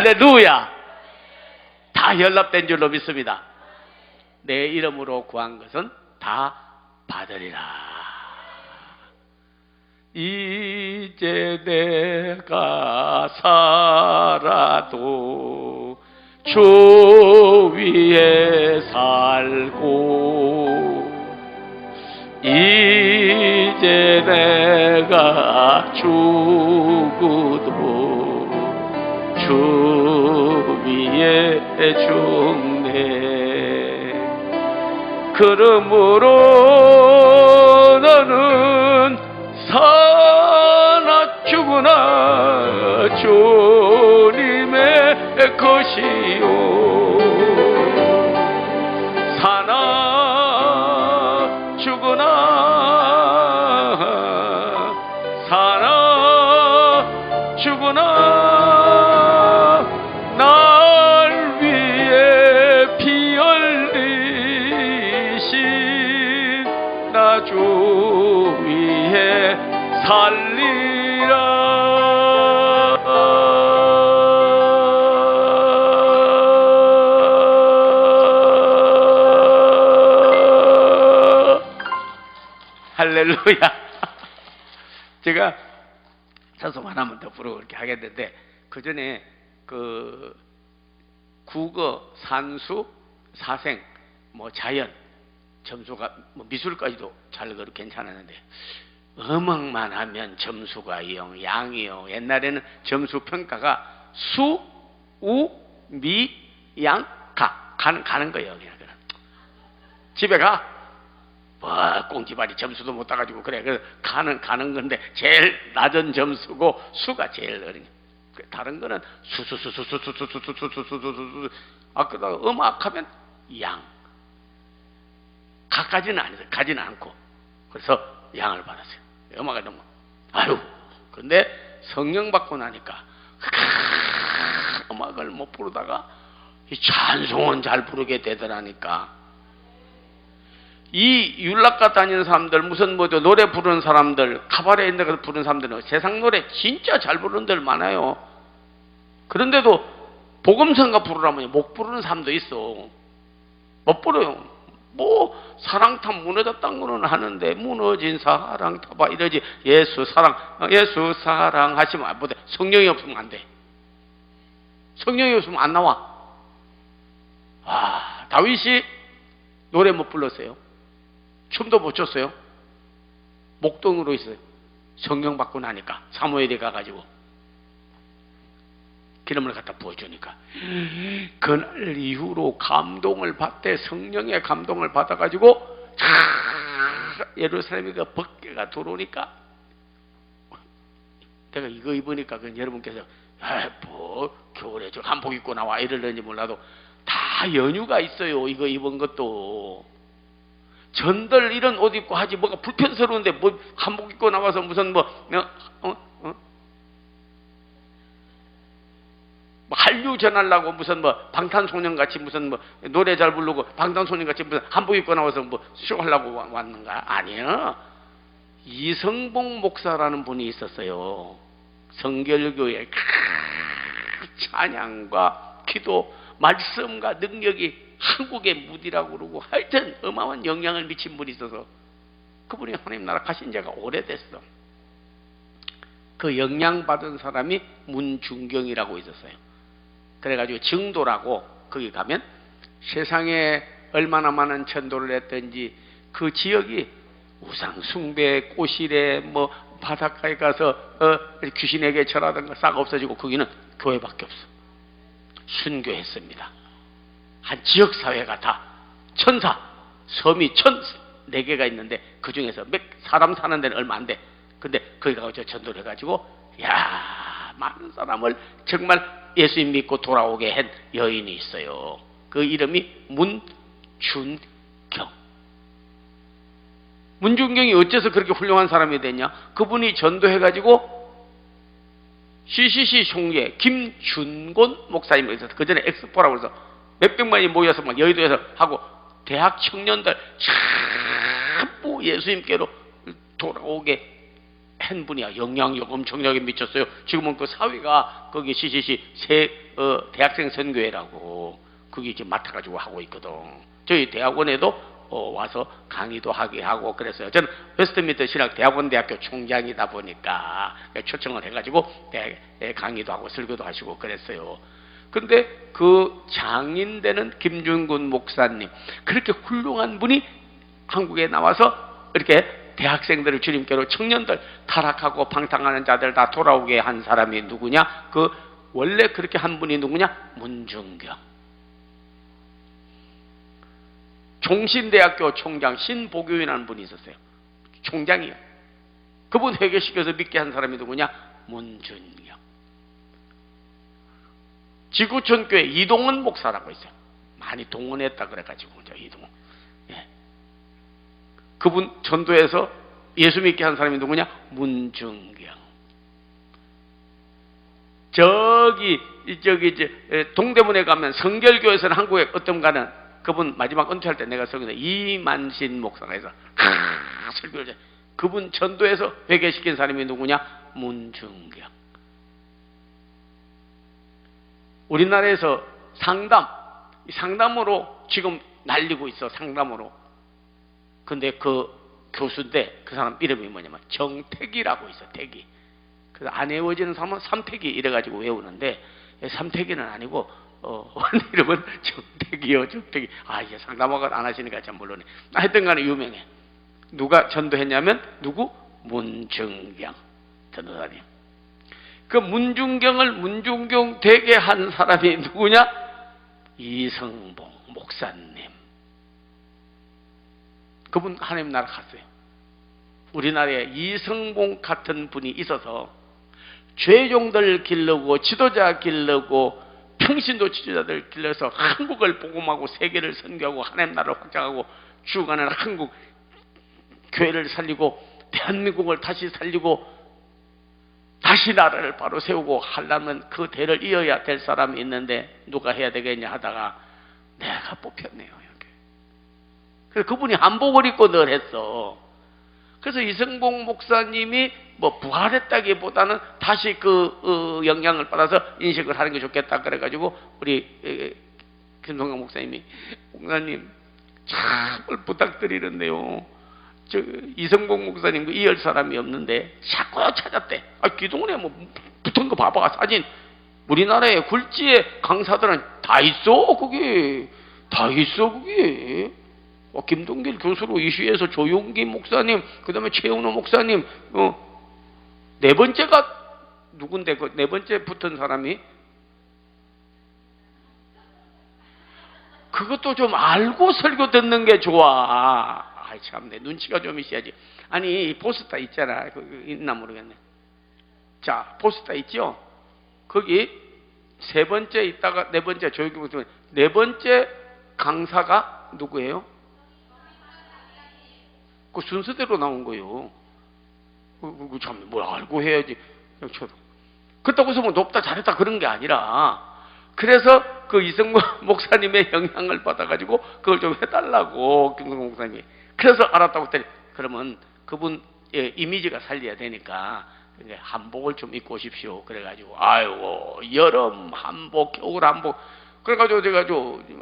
할렐루야. 다 연락된 줄로 믿습니다. 내 이름으로 구한 것은 다 받으리라. 이제 내가 살아도 주 위에 살고, 이제 내가 죽어도 주 위에 죽네. 그러므로 너는 사나 죽으나 주님의 것이요, 사나 죽으나 사나 죽으나 날 위해 피 흘리신 나 주 위에 살리라. 할렐루야. 제가 찬송 하나만 더 부르고 그렇게 하겠는데, 그 전에 그 국어, 산수, 사생, 뭐 자연 점수가 뭐 미술까지도 잘 그렇게 괜찮았는데, 음악만 하면 점수가 0, 양이 0. 옛날에는 점수 평가가 수, 우, 미, 양, 가. 가는 거예요. 그냥. 집에 가. 뭐 꽁지발이 점수도 못 따가지고 그래. 그래서 가는 건데 제일 낮은 점수고 수가 제일 어린. 다른 거는 수수수수수수수수수수수수. 아까 음악하면 양. 가까지는 아니죠. 가지는 않고. 그래서 양을 받았어요. 음악을 너무 근데 성령 받고 나니까 음악을 못 부르다가 이 찬송은 잘 부르게 되더라니까. 이 율락가 다니는 사람들, 무슨 뭐죠, 노래 부르는 사람들, 카바레 있는 데서 부르는 사람들은 세상 노래 진짜 잘 부르는 데들 많아요. 그런데도 복음성가 부르라면 못 부르는 사람도 있어. 못 부르요. 뭐 사랑탑 무너졌다는 거는 하는데, 무너진 사랑탑아 이러지. 예수 사랑 하시면 안 돼. 성령이 없으면 안 돼. 성령이 없으면 안 나와. 다윗이 노래 못 불렀어요. 춤도 못 췄어요. 목동으로 있어요. 성령 받고 나니까 사무엘이 가가지고 기름을 갖다 부어주니까 그날 이후로 감동을 받대. 성령의 감동을 받아가지고 예루살렘에 그 벗개가 들어오니까, 내가 이거 입으니까 여러분께서 뭐 겨울에 저 한복 입고 나와 이러는지 몰라도 다 연유가 있어요. 이거 입은 것도 전들 이런 옷 입고 하지 뭐가 불편스러운데 뭐 한복 입고 나와서 무슨 뭐 한류 전하려고 무슨 뭐 방탄소년 같이 무슨 뭐 노래 잘 부르고 방탄소년 같이 무슨 한복 입고 나와서 뭐 쇼하려고 왔는가? 아니요. 이성봉 목사라는 분이 있었어요. 성결교회 찬양과 기도, 말씀과 능력이 한국의 무디라고 그러고, 하여튼 어마어마한 영향을 미친 분이 있어서 그분이 하나님 나라 가신 지가 오래됐어. 그 영향받은 사람이 문중경이라고 있었어요. 그래가지고 증도라고, 거기 가면 세상에 얼마나 많은 전도를 했든지 그 지역이 우상 숭배, 꼬실에 뭐 바닷가에 가서 귀신에게 절하던 거 싹 없어지고 거기는 교회밖에 없어. 순교했습니다. 한 지역사회가 다 천사, 섬이 1,004개가 있는데 그 중에서 사람 사는 데는 얼마 안 돼. 근데 거기 가서 전도를 해가지고 많은 사람을 정말 예수님 믿고 돌아오게 한 여인이 있어요. 그 이름이 문준경. 문준경이 어째서 그렇게 훌륭한 사람이 됐냐? 그분이 전도해가지고 CCC 총회 김준곤 목사님이 있어서 그 전에 엑스포라고 해서 몇백만이 모여서 막 여의도에서 하고 대학 청년들 전부 예수님께로 돌아오게 한 분이야. 영향력 엄청나게 미쳤어요. 지금은 그 사위가 거기 CCC 대학생 선교회라고 거기 이제 맡아가지고 하고 있거든. 저희 대학원에도 와서 강의도 하게 하고 그랬어요. 저는 웨스트민스터 신학 대학원대학교 총장이다 보니까 초청을 해가지고 강의도 하고 설교도 하시고 그랬어요. 근데 그 장인되는 김준군 목사님, 그렇게 훌륭한 분이 한국에 나와서 이렇게 대학생들을 주님께로, 청년들, 타락하고 방탕하는 자들 다 돌아오게 한 사람이 누구냐? 그 원래 그렇게 한 분이 누구냐? 문중경. 종신대학교 총장 신보교인이라는 분이 있었어요. 총장이요. 그분 회개시켜서 믿게 한 사람이 누구냐? 문준경. 지구촌교회 이동원 목사라고 있어요. 많이 동원했다 그래가지고 이동원. 예. 그분 전도해서 예수 믿게 한 사람이 누구냐? 문중경. 저기 이제 동대문에 가면 성결교에서는 한국에 어떤 가는 그분 마지막 은퇴할 때 내가 설교했는데 이만신 목사가 해서 설교를. 그분 전도해서 회개시킨 사람이 누구냐? 문중경. 우리나라에서 상담으로 지금 날리고 있어. 상담으로. 근데 그 교수인데 그 사람 이름이 뭐냐면 정택이라고 있어. 택이. 그래서 안 외워지는 사람은 삼택이 이래가지고 외우는데 삼택이는 아니고 이름은 정택이요. 정택이. 이제 상담학을 안 하시니까 참 물론에. 하여튼 간에 유명해. 누가 전도했냐면 누구? 문중경 전도사님. 그 문중경 되게 한 사람이 누구냐? 이성봉 목사님. 그분 하나님 나라 갔어요. 우리나라에 이성봉 같은 분이 있어서 죄종들 기르고 지도자 기르고 평신도 지도자들 길러서 한국을 복음하고 세계를 선교하고 하나님 나라를 확장하고 죽어가는 한국 교회를 살리고 대한민국을 다시 살리고 다시 나라를 바로 세우고 하려면 그 대를 이어야 될 사람이 있는데 누가 해야 되겠냐 하다가 내가 뽑혔네요. 이렇게. 그래서 그분이 한복을 입고 늘 했어. 그래서 이성봉 목사님이 뭐 부활했다기보다는 다시 그 영향을 받아서 인식을 하는 게 좋겠다 그래가지고 우리 김성강 목사님이 목사님 참을 부탁드리는데요. 이성봉 목사님 이을 사람이 없는데 자꾸 찾았대. 기동원에 뭐 붙은 거 봐봐. 사진. 우리나라의 굴지의 강사들은 다 있어. 그게 다 있어. 그게 김동길 교수로 이슈에서 조용기 목사님, 그 다음에 최은호 목사님, 네 번째가 누군데 그 네 번째 붙은 사람이 그것도 좀 알고 설교 듣는 게 좋아. 참, 내 눈치가 좀 있어야지. 아니, 포스터 있잖아. 있나 모르겠네. 자, 포스터 있죠? 거기 세 번째 있다가 네 번째 조용기 네 번째 강사가 누구예요? 그 순서대로 나온 거예요. 참, 뭘 알고 해야지. 그렇다고 해서 뭐 높다 잘했다 그런 게 아니라, 그래서 그 이성모 목사님의 영향을 받아가지고 그걸 좀 해달라고 김성모 목사님이. 그래서 알았다고 했더니 그러면 그분 이미지가 살려야 되니까 한복을 좀 입고 오십시오. 그래가지고 아이고 여름 한복, 겨울 한복. 그래가지고 제가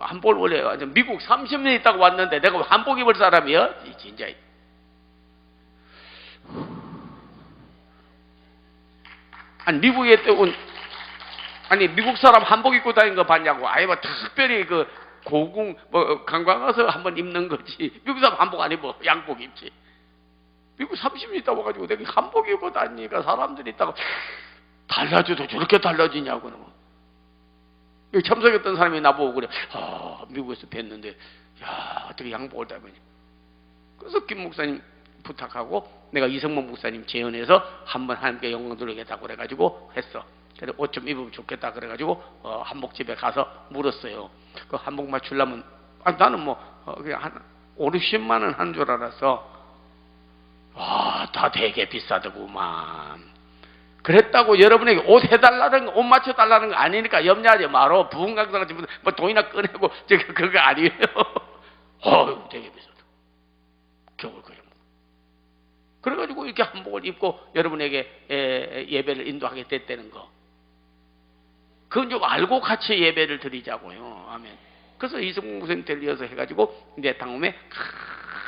한복을 원래 미국 30년 있다고 왔는데 내가 한복 입을 사람이야? 진짜. 아니 미국에 온 아니 미국 사람 한복 입고 다니는 거 봤냐고. 아예 뭐 특별히 그 고궁 뭐 관광 가서 한번 입는 거지. 미국 사람 한복 안 입어. 양복 입지. 미국 30년 있다 와가지고 내가 한복 입고 다니니까 사람들이 있다고 달라져도 저렇게 달라지냐고. 여기 참석했던 사람이 나보고 그래. 미국에서 뵀는데 야 어떻게 양복을 다 입냐. 그래서 김 목사님 부탁하고 내가 이성문 목사님 재연해서 한번 하나님께 영광 돌리겠다고 그래가지고 했어. 그래서 옷 좀 입으면 좋겠다 그래가지고 한복집에 가서 물었어요. 그 한복 맞추려면 나는 뭐 그냥 한 5, 60만 원 한 줄 알았어. 다 되게 비싸더구만. 그랬다고 여러분에게 옷 해달라는 거, 옷 맞춰달라는 거 아니니까 염려하지 마라. 부흥 강사가 지금 뭐 돈이나 꺼내고 그거 아니에요. 되게 비싸다. 겨울 그래. 그래가지고 이렇게 한복을 입고 여러분에게 예배를 인도하게 됐다는 거. 그건 좀 알고 같이 예배를 드리자고요. 아멘. 그래서 이성공 목사님 들려서 해가지고 이제 당음에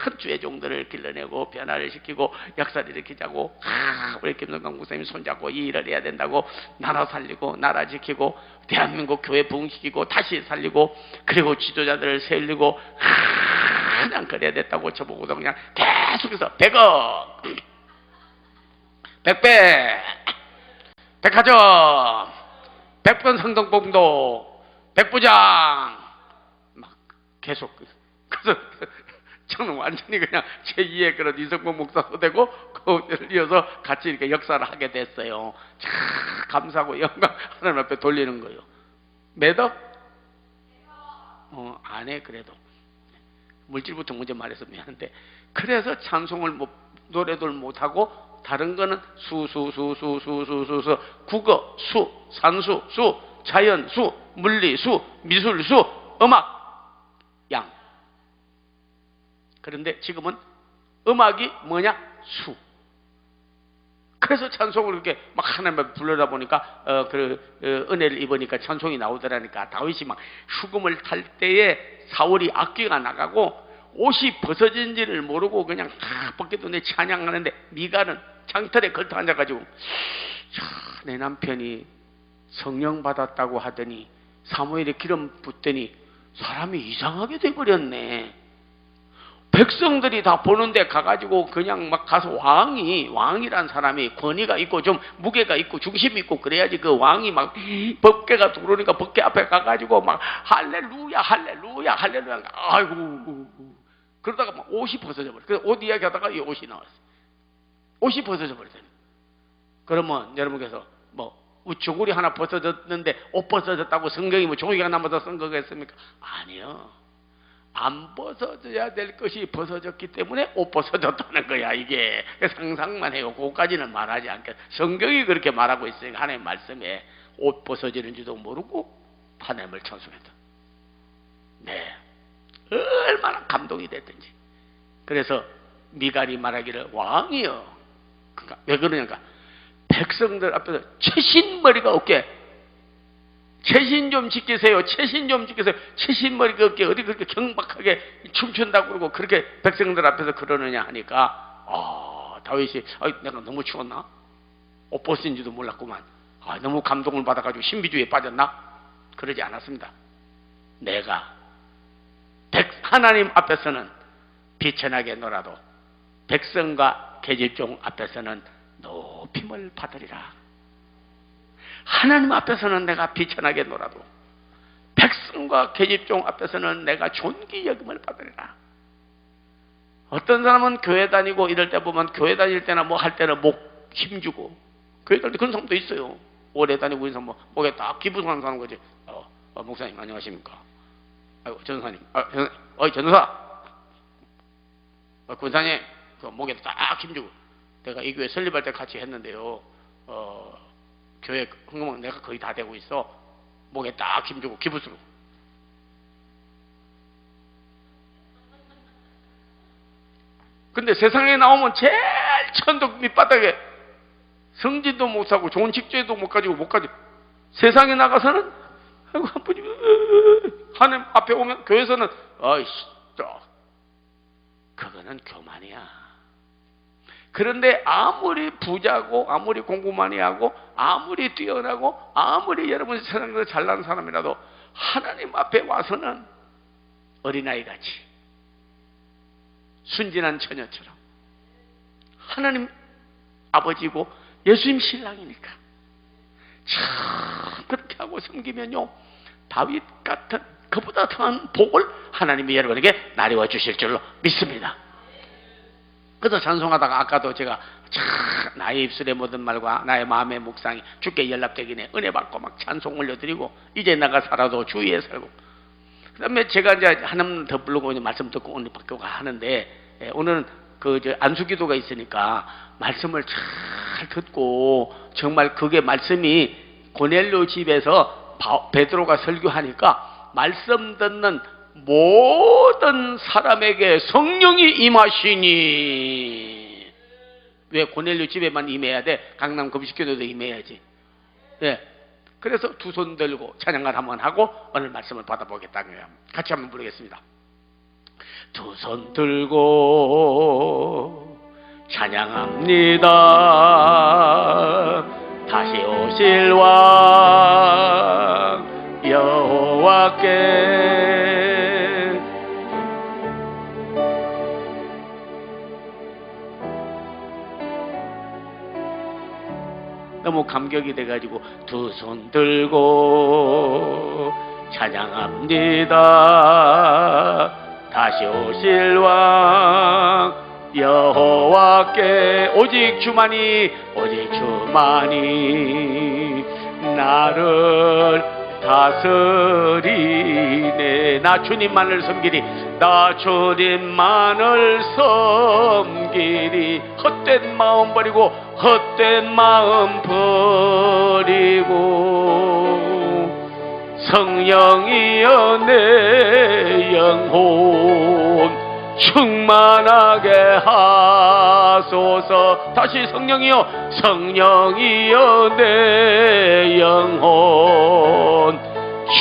큰 주의종들을 길러내고 변화를 시키고 역사를 일으키자고 우리 김성강 목사님이 손잡고 이 일을 해야 된다고 나라 살리고 나라 지키고 대한민국 교회 부흥시키고 다시 살리고 그리고 지도자들을 세우고 그냥 그래야 됐다고 저보고도 그냥 계속해서 100억 100배 백화점 100번 성동봉도 100부장 막 계속. 그래서 저는 완전히 그냥 제2의 그런 이성봉 목사도 되고 그걸 이어서 같이 이렇게 역사를 하게 됐어요. 참 감사하고 영광 하나님 앞에 돌리는 거예요. 매덕? 안 해. 그래도 물질부터 먼저 말해서 미안한데, 그래서 찬송을 노래들 못하고 다른 거는 수수수수수수수 국어 수 산수 수 자연 수 물리 수 미술 수 음악 양. 그런데 지금은 음악이 뭐냐? 수. 그래서 찬송을 이렇게 막 하나님을 불러다 보니까 은혜를 입으니까 찬송이 나오더라니까. 다윗이 막 수금을 탈 때에 사울이 악기가 나가고 옷이 벗어진지를 모르고 그냥 다 벗겨도 내 찬양하는데 미갈은 장털에 걸터 앉아가지고 내 남편이 성령 받았다고 하더니 사무엘에 기름 붓더니 사람이 이상하게 돼버렸네. 백성들이 다 보는데 가가지고 그냥 막 가서 왕이란 사람이 권위가 있고 좀 무게가 있고 중심이 있고 그래야지 그 왕이 막 법궤가 들어오니까 법궤 앞에 가가지고 막 할렐루야 할렐루야 할렐루야. 아이고 그러다가 막 옷이 벗어져 버려. 그래서 옷 이야기하다가 이 옷이 나왔어요. 옷이 벗어져 버리더니. 그러면 여러분께서 우쭈구리 하나 벗어졌는데 옷 벗어졌다고 성경이 종이가 남아서 쓴 거겠습니까? 아니요. 안 벗어져야 될 것이 벗어졌기 때문에 옷 벗어졌다는 거야. 이게 상상만 해요. 그것까지는 말하지 않겠. 성경이 그렇게 말하고 있으니까 하나님 말씀에 옷 벗어지는지도 모르고 하나님을 찬송했다. 네, 얼마나 감동이 됐든지. 그래서 미갈이 말하기를 왕이여. 그러니까 왜 그러냐니까 백성들 앞에서 채신머리가 없게 채신 좀 지키세요. 채신 좀 지키세요. 채신머리가 없게 어디 그렇게 경박하게 춤춘다고 그러고 그렇게 백성들 앞에서 그러느냐 하니까 다윗이 내가 너무 추웠나? 옷 벗은지도 몰랐구만. 너무 감동을 받아가지고 신비주의에 빠졌나? 그러지 않았습니다. 내가 하나님 앞에서는 비천하게 놀아도 백성과 계집종 앞에서는 높임을 받으리라. 하나님 앞에서는 내가 비천하게 놀아도 백성과 계집종 앞에서는 내가 존귀 여김을 받으리라. 어떤 사람은 교회 다니고 이럴 때 보면 교회 다닐 때나 뭐 할 때는 목 힘주고 교회 다닐 때 그런 사람도 있어요. 오래 다니고 있는 사람 목에 딱 기부하는 사람 거지. 목사님 안녕하십니까? 아이고 전사님. 전사. 군사님 목에 딱 힘주고 내가 이 교회 설립할 때 같이 했는데요. 교회 헌금은 내가 거의 다 되고 있어. 목에 딱 힘주고 기부스러워. 근데 세상에 나오면 제일 천덕 밑바닥에 성진도 못 사고 좋은 직제도 못 가지고 세상에 나가서는 아이고 한 분이 하나님 앞에 오면 교회에서는 그거는 교만이야. 그런데 아무리 부자고 아무리 공부 많이 하고 아무리 뛰어나고 아무리 여러분 세상에서 잘난 사람이라도 하나님 앞에 와서는 어린아이같이 순진한 처녀처럼 하나님 아버지고 예수님 신랑이니까 참 그렇게 하고 섬기면요 다윗 같은 그보다 더한 복을 하나님이 여러분에게 나리워 주실 줄로 믿습니다. 그래서 찬송하다가 아까도 제가 참 나의 입술에 모든 말과 나의 마음의 묵상이 주께 연락되기네 은혜 받고 막 찬송 올려드리고 이제 내가 살아도 주위에 살고 그 다음에 제가 이제 하나님 더 부르고 이제 말씀 듣고 오늘 바뀌고 하는데 오늘은 안수기도가 있으니까 말씀을 잘 듣고 정말 그게 말씀이 고넬료 집에서 베드로가 설교하니까 말씀 듣는 모든 사람에게 성령이 임하시니 왜 고넬료 집에만 임해야 돼? 강남 금식교도도 임해야지. 예. 그래서 두 손 들고 찬양을 한번 하고 오늘 말씀을 받아보겠다는 거예요. 같이 한번 부르겠습니다. 두 손 들고 찬양합니다. 다시 오실 왕 여호와께 너무 감격이 돼가지고 두 손 들고 찬양합니다. 다시 오실 왕 여호와께 오직 주만이 나를 다스리네. 나 주님만을 섬기리. 나 주님만을 섬기리. 헛된 마음 버리고 성령이여 내 영혼 충만하게 하소서. 다시 성령이여 내 영혼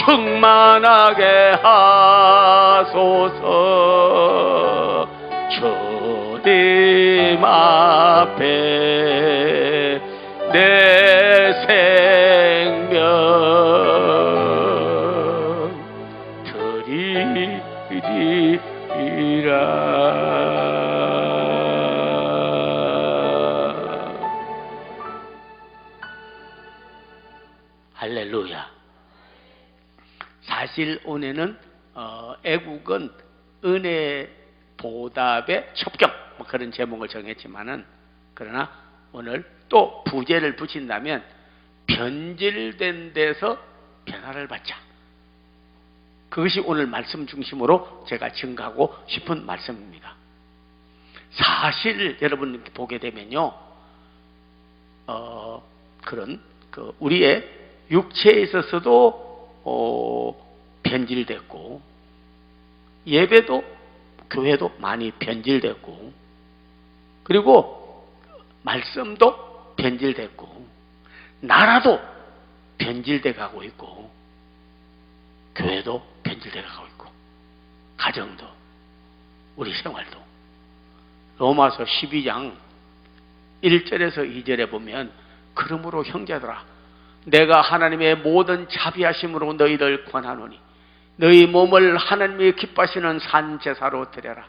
충만하게 하소서. 주님 앞에 내 생명 할렐루야. 사실 오늘은 애국은 은혜 보답의 첩경 뭐 그런 제목을 정했지만은, 그러나 오늘 또 부제를 붙인다면 변질된 데서 변화를 받자. 그것이 오늘 말씀 중심으로 제가 증가하고 싶은 말씀입니다. 사실 여러분 보게 되면요, 그런 우리의 육체에 있어서도 변질됐고, 예배도 교회도 많이 변질됐고, 그리고 말씀도 변질됐고, 나라도 변질돼 가고 있고, 교회도 변질돼 가고 있고, 가정도, 우리 생활도. 로마서 12장 1절에서 2절에 보면, 그러므로 형제들아 내가 하나님의 모든 자비하심으로 너희를 권하노니 너희 몸을 하나님이 기뻐하시는 산 제사로 드려라.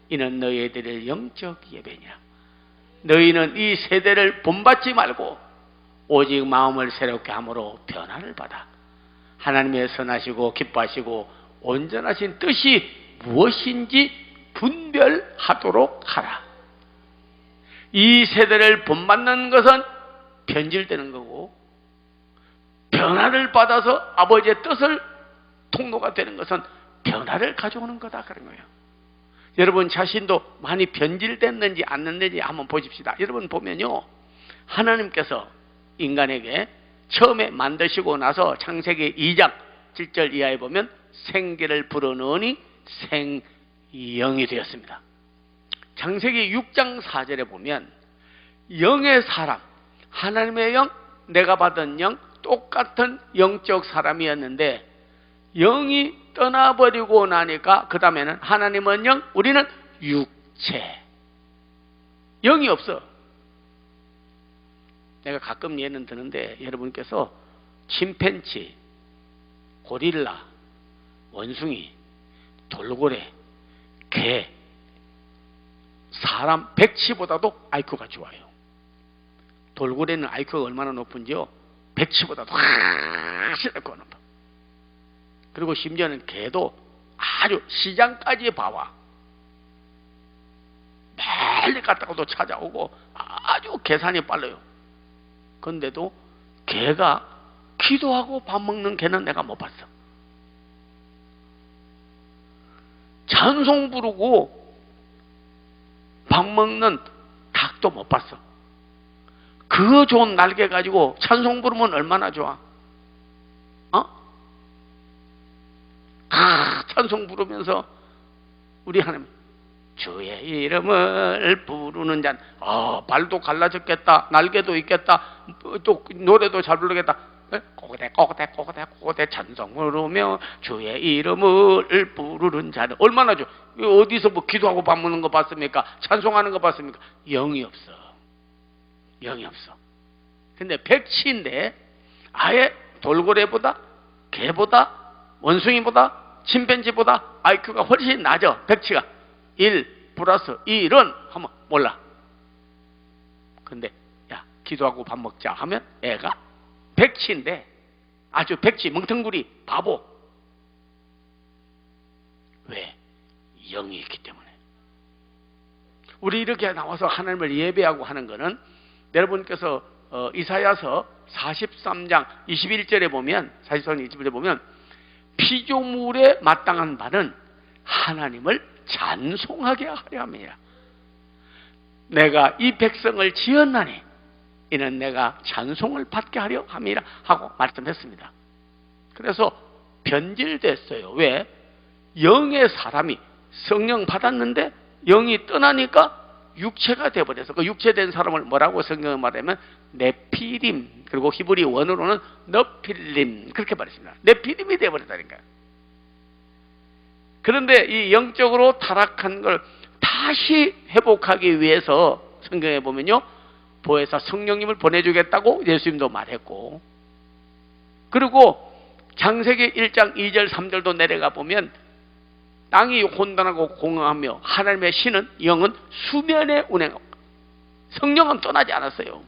이는 너희들의 영적 예배냐. 너희는 이 세대를 본받지 말고 오직 마음을 새롭게 함으로 변화를 받아 하나님의 선하시고 기뻐하시고 온전하신 뜻이 무엇인지 분별하도록 하라. 이 세대를 본받는 것은 변질되는 거고, 변화를 받아서 아버지의 뜻을 통로가 되는 것은 변화를 가져오는 거다, 그런 거예요. 여러분 자신도 많이 변질됐는지 안 됐는지 한번 보십시다. 여러분 보면요, 하나님께서 인간에게 처음에 만드시고 나서 창세기 2장 7절 이하에 보면 생기를 불어넣으니 생영이 되었습니다. 창세기 6장 4절에 보면 영의 사람, 하나님의 영, 내가 받은 영, 똑같은 영적 사람이었는데 영이 떠나버리고 나니까 그 다음에는 하나님은 영, 우리는 육체. 영이 없어. 내가 가끔 예는 드는데 여러분께서 침팬치, 고릴라, 원숭이, 돌고래, 개, 사람 백치보다도 IQ가 좋아요. 돌고래는 IQ가 얼마나 높은지요? 백치보다도 훨씬 더 높아. 그리고 심지어는 개도 아주 시장까지 봐와. 멀리 갔다가도 찾아오고 아주 계산이 빨라요. 그런데도 개가 기도하고 밥 먹는 개는 내가 못 봤어. 찬송 부르고 밥 먹는 닭도 못 봤어. 그 좋은 날개 가지고 찬송 부르면 얼마나 좋아? 찬송 부르면서 우리 하나님 주의 이름을 부르는 자는 발도 갈라졌겠다, 날개도 있겠다, 또 노래도 잘 부르겠다. 꼬대 찬송 부르며 주의 이름을 부르는 자는 얼마나 좋아. 어디서 뭐 기도하고 밥 먹는 거 봤습니까? 찬송하는 거 봤습니까? 영이 없어. 영이 없어. 근데 백치인데 아예 돌고래보다, 개보다, 원숭이보다, 침팬지보다 IQ가 훨씬 낮아. 백치가 1 플러스 1은 하면 몰라. 근데 야, 기도하고 밥 먹자 하면 애가 백치인데 아주 백치, 멍텅구리, 바보. 왜? 영이 있기 때문에. 우리 이렇게 나와서 하나님을 예배하고 하는 것은 여러분께서 이사야서 43장 21절에 보면, 43장 21절에 보면 피조물에 마땅한 바는 하나님을 찬송하게 하려 함이라. 내가 이 백성을 지었나니 이는 내가 찬송을 받게 하려 함이라 하고 말씀했습니다. 그래서 변질됐어요. 왜? 영의 사람이 성령 받았는데 영이 떠나니까 육체가 되어버려서 그 육체된 사람을 뭐라고 성경을 말하면 네피림, 그리고 히브리 원어로는 너필림, 그렇게 말했습니다. 네피림이 되어버렸다니까요. 그런데 이 영적으로 타락한 걸 다시 회복하기 위해서 성경에 보면요, 보혜사 성령님을 보내주겠다고 예수님도 말했고, 그리고 창세기 1장 2절 3절도 내려가 보면 땅이 혼돈하고 공허하며 하나님의 신은 영은 수면에 운행하고 성령은 떠나지 않았어요.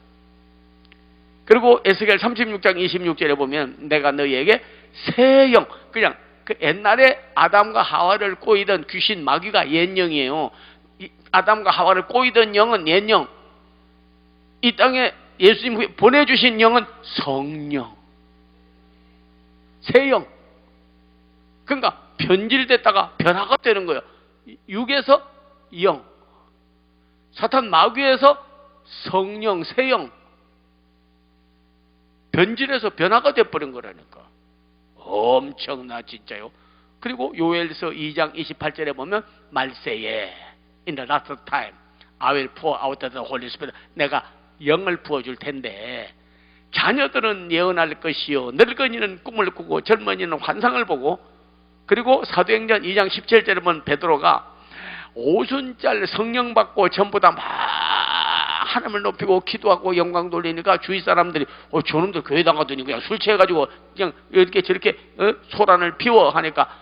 그리고 에스겔 36장 26절에 보면 내가 너희에게 새 영, 그냥 그 옛날에 아담과 하와를 꼬이던 귀신 마귀가 옛영이에요. 아담과 하와를 꼬이던 영은 옛영, 이 땅에 예수님 보내주신 영은 성령, 새 영. 그러니까 변질됐다가 변화가 되는 거예요. 육에서 영, 사탄 마귀에서 성령, 새 영, 변질해서 변화가 돼버린 거라니까. 엄청나 진짜요. 그리고 요엘서 2장 28절에 보면 말세에 in the last time I will pour out the Holy Spirit, 내가 영을 부어줄 텐데 자녀들은 예언할 것이요, 늙은이는 꿈을 꾸고 젊은이는 환상을 보고. 그리고 사도행전 2장 17절에 보면 베드로가 오순절 성령 받고 전부 다 막 하나님을 높이고 기도하고 영광 돌리니까 주위 사람들이 저놈들 교회 나가더니 그냥 술 취해가지고 그냥 이렇게 저렇게 소란을 피워 하니까,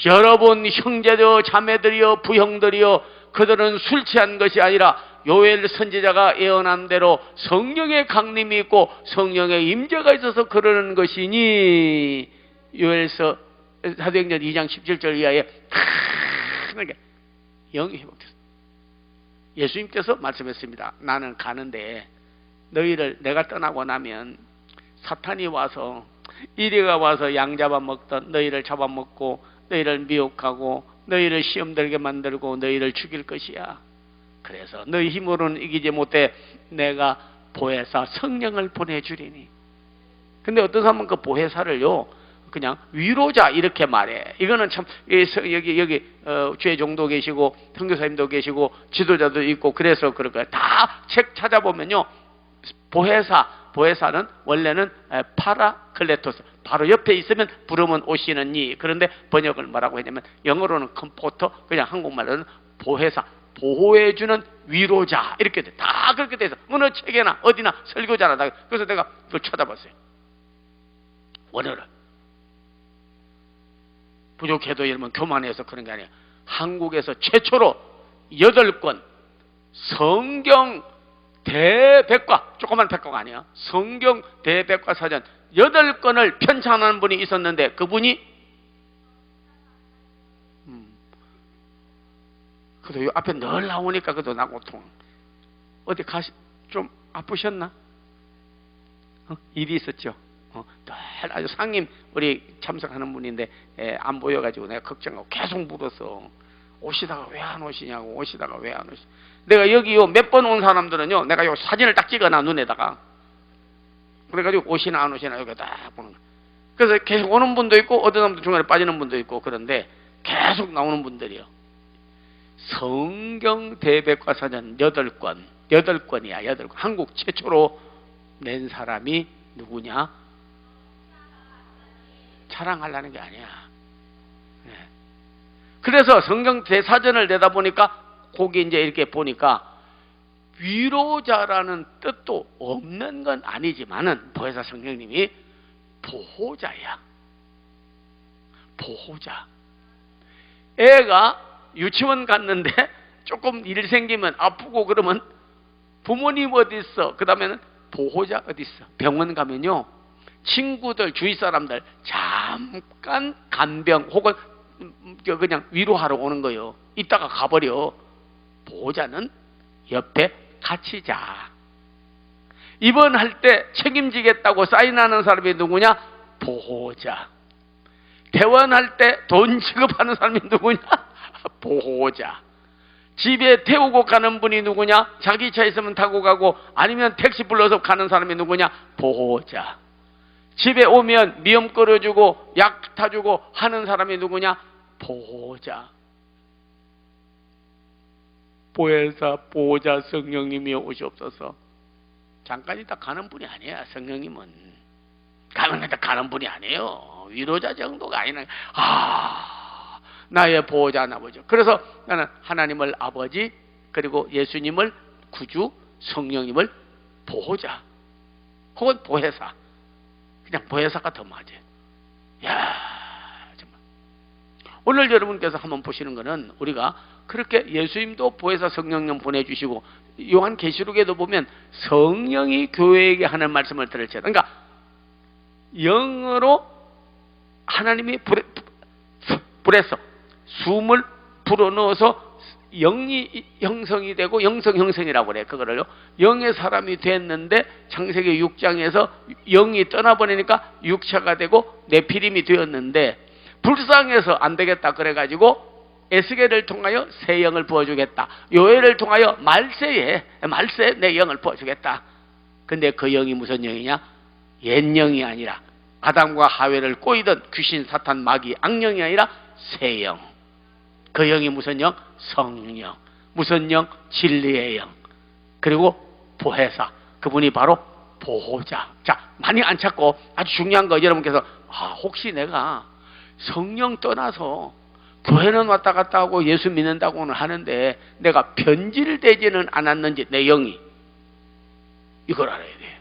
여러분 형제들여 자매들이여 부형들이여, 그들은 술 취한 것이 아니라 요엘 선지자가 예언한 대로 성령의 강림이 있고 성령의 임재가 있어서 그러는 것이니. 요엘서 사도행전 2장 17절 이하에 크게 영이 회복됐습니다. 예수님께서 말씀했습니다. 나는 가는데 너희를 내가 떠나고 나면 사탄이 와서, 이리가 와서 양 잡아먹던 너희를 잡아먹고 너희를 미혹하고 너희를 시험 들게 만들고 너희를 죽일 것이야. 그래서 너희 힘으로는 이기지 못해 내가 보혜사 성령을 보내주리니. 근데 어떤 사람은 그 보혜사를요 그냥 위로자 이렇게 말해. 이거는 참 여기 주의 종도 계시고 선교사님도 계시고 지도자도 있고 그래서 그럴 거예요. 다 책 찾아보면요, 보혜사는 원래는 파라클레토스, 바로 옆에 있으면 부르면 오시는 이. 그런데 번역을 뭐라고 했냐면 영어로는 컴포터, 그냥 한국말로는 보혜사, 보호해주는 위로자, 이렇게 돼. 다 그렇게 돼서 어느 책에나 어디나 설교자나 다. 그래서 내가 그걸 찾아봤어요. 원어를. 부족해도 여러분 교만해서 그런 게 아니에요. 한국에서 최초로 8권 성경 대백과, 조그만 백과가 아니야, 성경 대백과 사전 8권을 편찬하는 분이 있었는데 그분이 그래도 요 앞에 늘 나오니까 그래도 나 고통. 어디 좀 아프셨나? 일이 있었죠. 늘 아주 상임 우리 참석하는 분인데 안 보여가지고 내가 걱정하고 계속 물었어. 오시다가 왜 안 오시냐고, 오시다가 왜 안 오시. 내가 여기요 몇 번 온 사람들은요 내가 요 사진을 딱 찍어놔 눈에다가. 그래가지고 오시나 안 오시나 여기 딱 보는 거야. 그래서 계속 오는 분도 있고 어떤 사람도 중간에 빠지는 분도 있고, 그런데 계속 나오는 분들이요. 성경 대백과사전 8권, 8권이야, 8권. 한국 최초로 낸 사람이 누구냐? 자랑하려는 게 아니야. 네. 그래서 성경 대사전을 내다 보니까 거기 이제 이렇게 보니까 위로자라는 뜻도 없는 건 아니지만은 보혜사 성령님이 보호자야. 보호자. 애가 유치원 갔는데 조금 일 생기면 아프고 그러면 부모님 어디 있어? 그 다음에는 보호자 어디 있어? 병원 가면요, 친구들, 주위 사람들 잠깐 간병 혹은 그냥 위로하러 오는 거예요. 이따가 가버려. 보호자는 옆에 같이 자. 입원할 때 책임지겠다고 사인하는 사람이 누구냐? 보호자. 퇴원할 때 돈 지급하는 사람이 누구냐? 보호자. 집에 태우고 가는 분이 누구냐? 자기 차 있으면 타고 가고 아니면 택시 불러서 가는 사람이 누구냐? 보호자. 집에 오면 미염 끓여주고 약 타주고 하는 사람이 누구냐? 보호자. 보혜사 보호자 성령님이 오시옵소서. 잠깐 있다 가는 분이 아니야. 성령님은 가면 있다 가는 분이 아니에요. 위로자 정도가 아니라 나의 보호자 아버지. 그래서 나는 하나님을 아버지, 그리고 예수님을 구주, 성령님을 보호자 혹은 보혜사. 그냥 보혜사가 더 맞아요. 야, 정말. 오늘 여러분께서 한번 보시는 거는 우리가 그렇게 예수님도 보혜사 성령님 보내주시고 요한계시록에도 보면 성령이 교회에게 하는 말씀을 들을지어다. 그러니까 영으로 하나님이 불에서 숨을 불어넣어서 영이 형성이 되고 영성 형성이라고 그래. 그거를요, 영의 사람이 됐는데 창세기 6장에서 영이 떠나버리니까 육체가 되고 네피림이 되었는데 불쌍해서 안 되겠다 그래가지고 에스겔을 통하여 새 영을 부어주겠다. 요엘을 통하여 말세 내 영을 부어주겠다. 근데 그 영이 무슨 영이냐? 옛 영이 아니라 아담과 하웨를 꼬이던 귀신, 사탄, 마귀, 악령이 아니라 새 영. 그 영이 무슨 영? 성령. 무슨 영? 진리의 영. 그리고 보혜사. 그분이 바로 보호자. 자, 많이 안 찾고 아주 중요한 거 여러분께서 혹시 내가 성령 떠나서 교회는 왔다 갔다 하고 예수 믿는다고는 하는데 내가 변질되지는 않았는지, 내 영이, 이걸 알아야 돼요.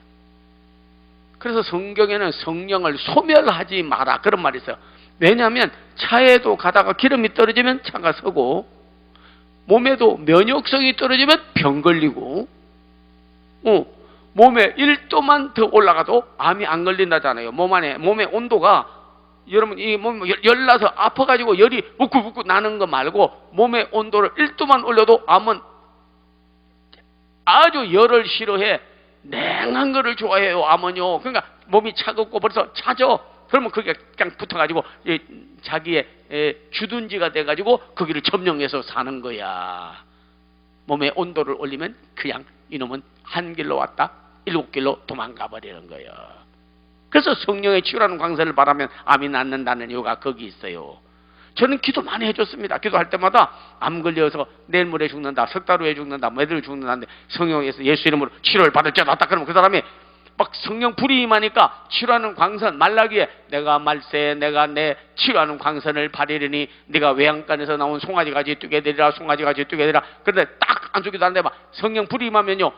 그래서 성경에는 성령을 소멸하지 마라 그런 말이 있어요. 왜냐하면 차에도 가다가 기름이 떨어지면 차가 서고, 몸에도 면역성이 떨어지면 병 걸리고, 몸에 1도만 더 올라가도 암이 안 걸린다잖아요. 몸의 온도가, 여러분 이 몸 열나서 아파가지고 열이 붓고 나는 거 말고 몸의 온도를 1도만 올려도 암은 아주 열을 싫어해. 냉한 거를 좋아해요. 암은요. 그러니까 몸이 차갑고 벌써 차죠. 그러면 그게 그냥 붙어가지고 자기의 주둔지가 돼가지고 거기를 점령해서 사는 거야. 몸의 온도를 올리면 그냥 이놈은 한 길로 왔다 7길로 도망가 버리는 거예요. 그래서 성령의 치유라는 광선을 바라면 암이 낫는다는 이유가 거기 있어요. 저는 기도 많이 해줬습니다. 기도할 때마다 암 걸려서 내일 모레 죽는다, 석 달 후에 죽는다, 매달 죽는다는데 성령에서 예수 이름으로 치료를 받을지어다. 그러면 그 사람이 막 성령 불이 임하니까 치료하는 광선, 말라기에 내가 말세 내가 내 치료하는 광선을 발휘하리니 네가 외양간에서 나온 송아지같이 뛰게 되리라, 송아지같이 뛰게 되리라. 그런데 딱 안쪽에도 안 돼 봐. 성령 불이 임하면요,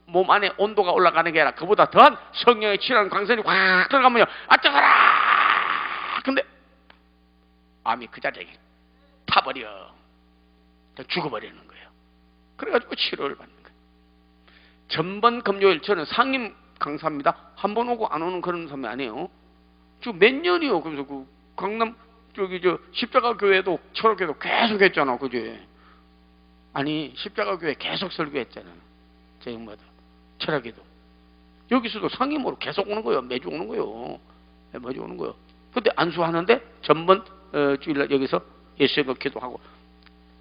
몸 안에 온도가 올라가는 게 아니라 그보다 더한 성령의 치료하는 광선이 확 들어가면요, 아쩌가라. 근데 암이 그 자리에 타버려. 죽어버리는 거예요. 그래가지고 치료를 받는 거예요. 전번 금요일 저는 상임 강사입니다. 한 번 오고 안 오는 그런 사람이 아니에요. 지금 몇 년이요. 그래서 그 강남 십자가 교회도 철학교도 계속 했잖아. 그지? 아니 십자가 교회 계속 설교했잖아요. 제 형마다 철학에도 여기서도 상임으로 계속 오는 거예요. 매주 오는 거예요. 매주 오는 거예요. 근데 안수하는데 전번 주일날 여기서 예수님을 기도하고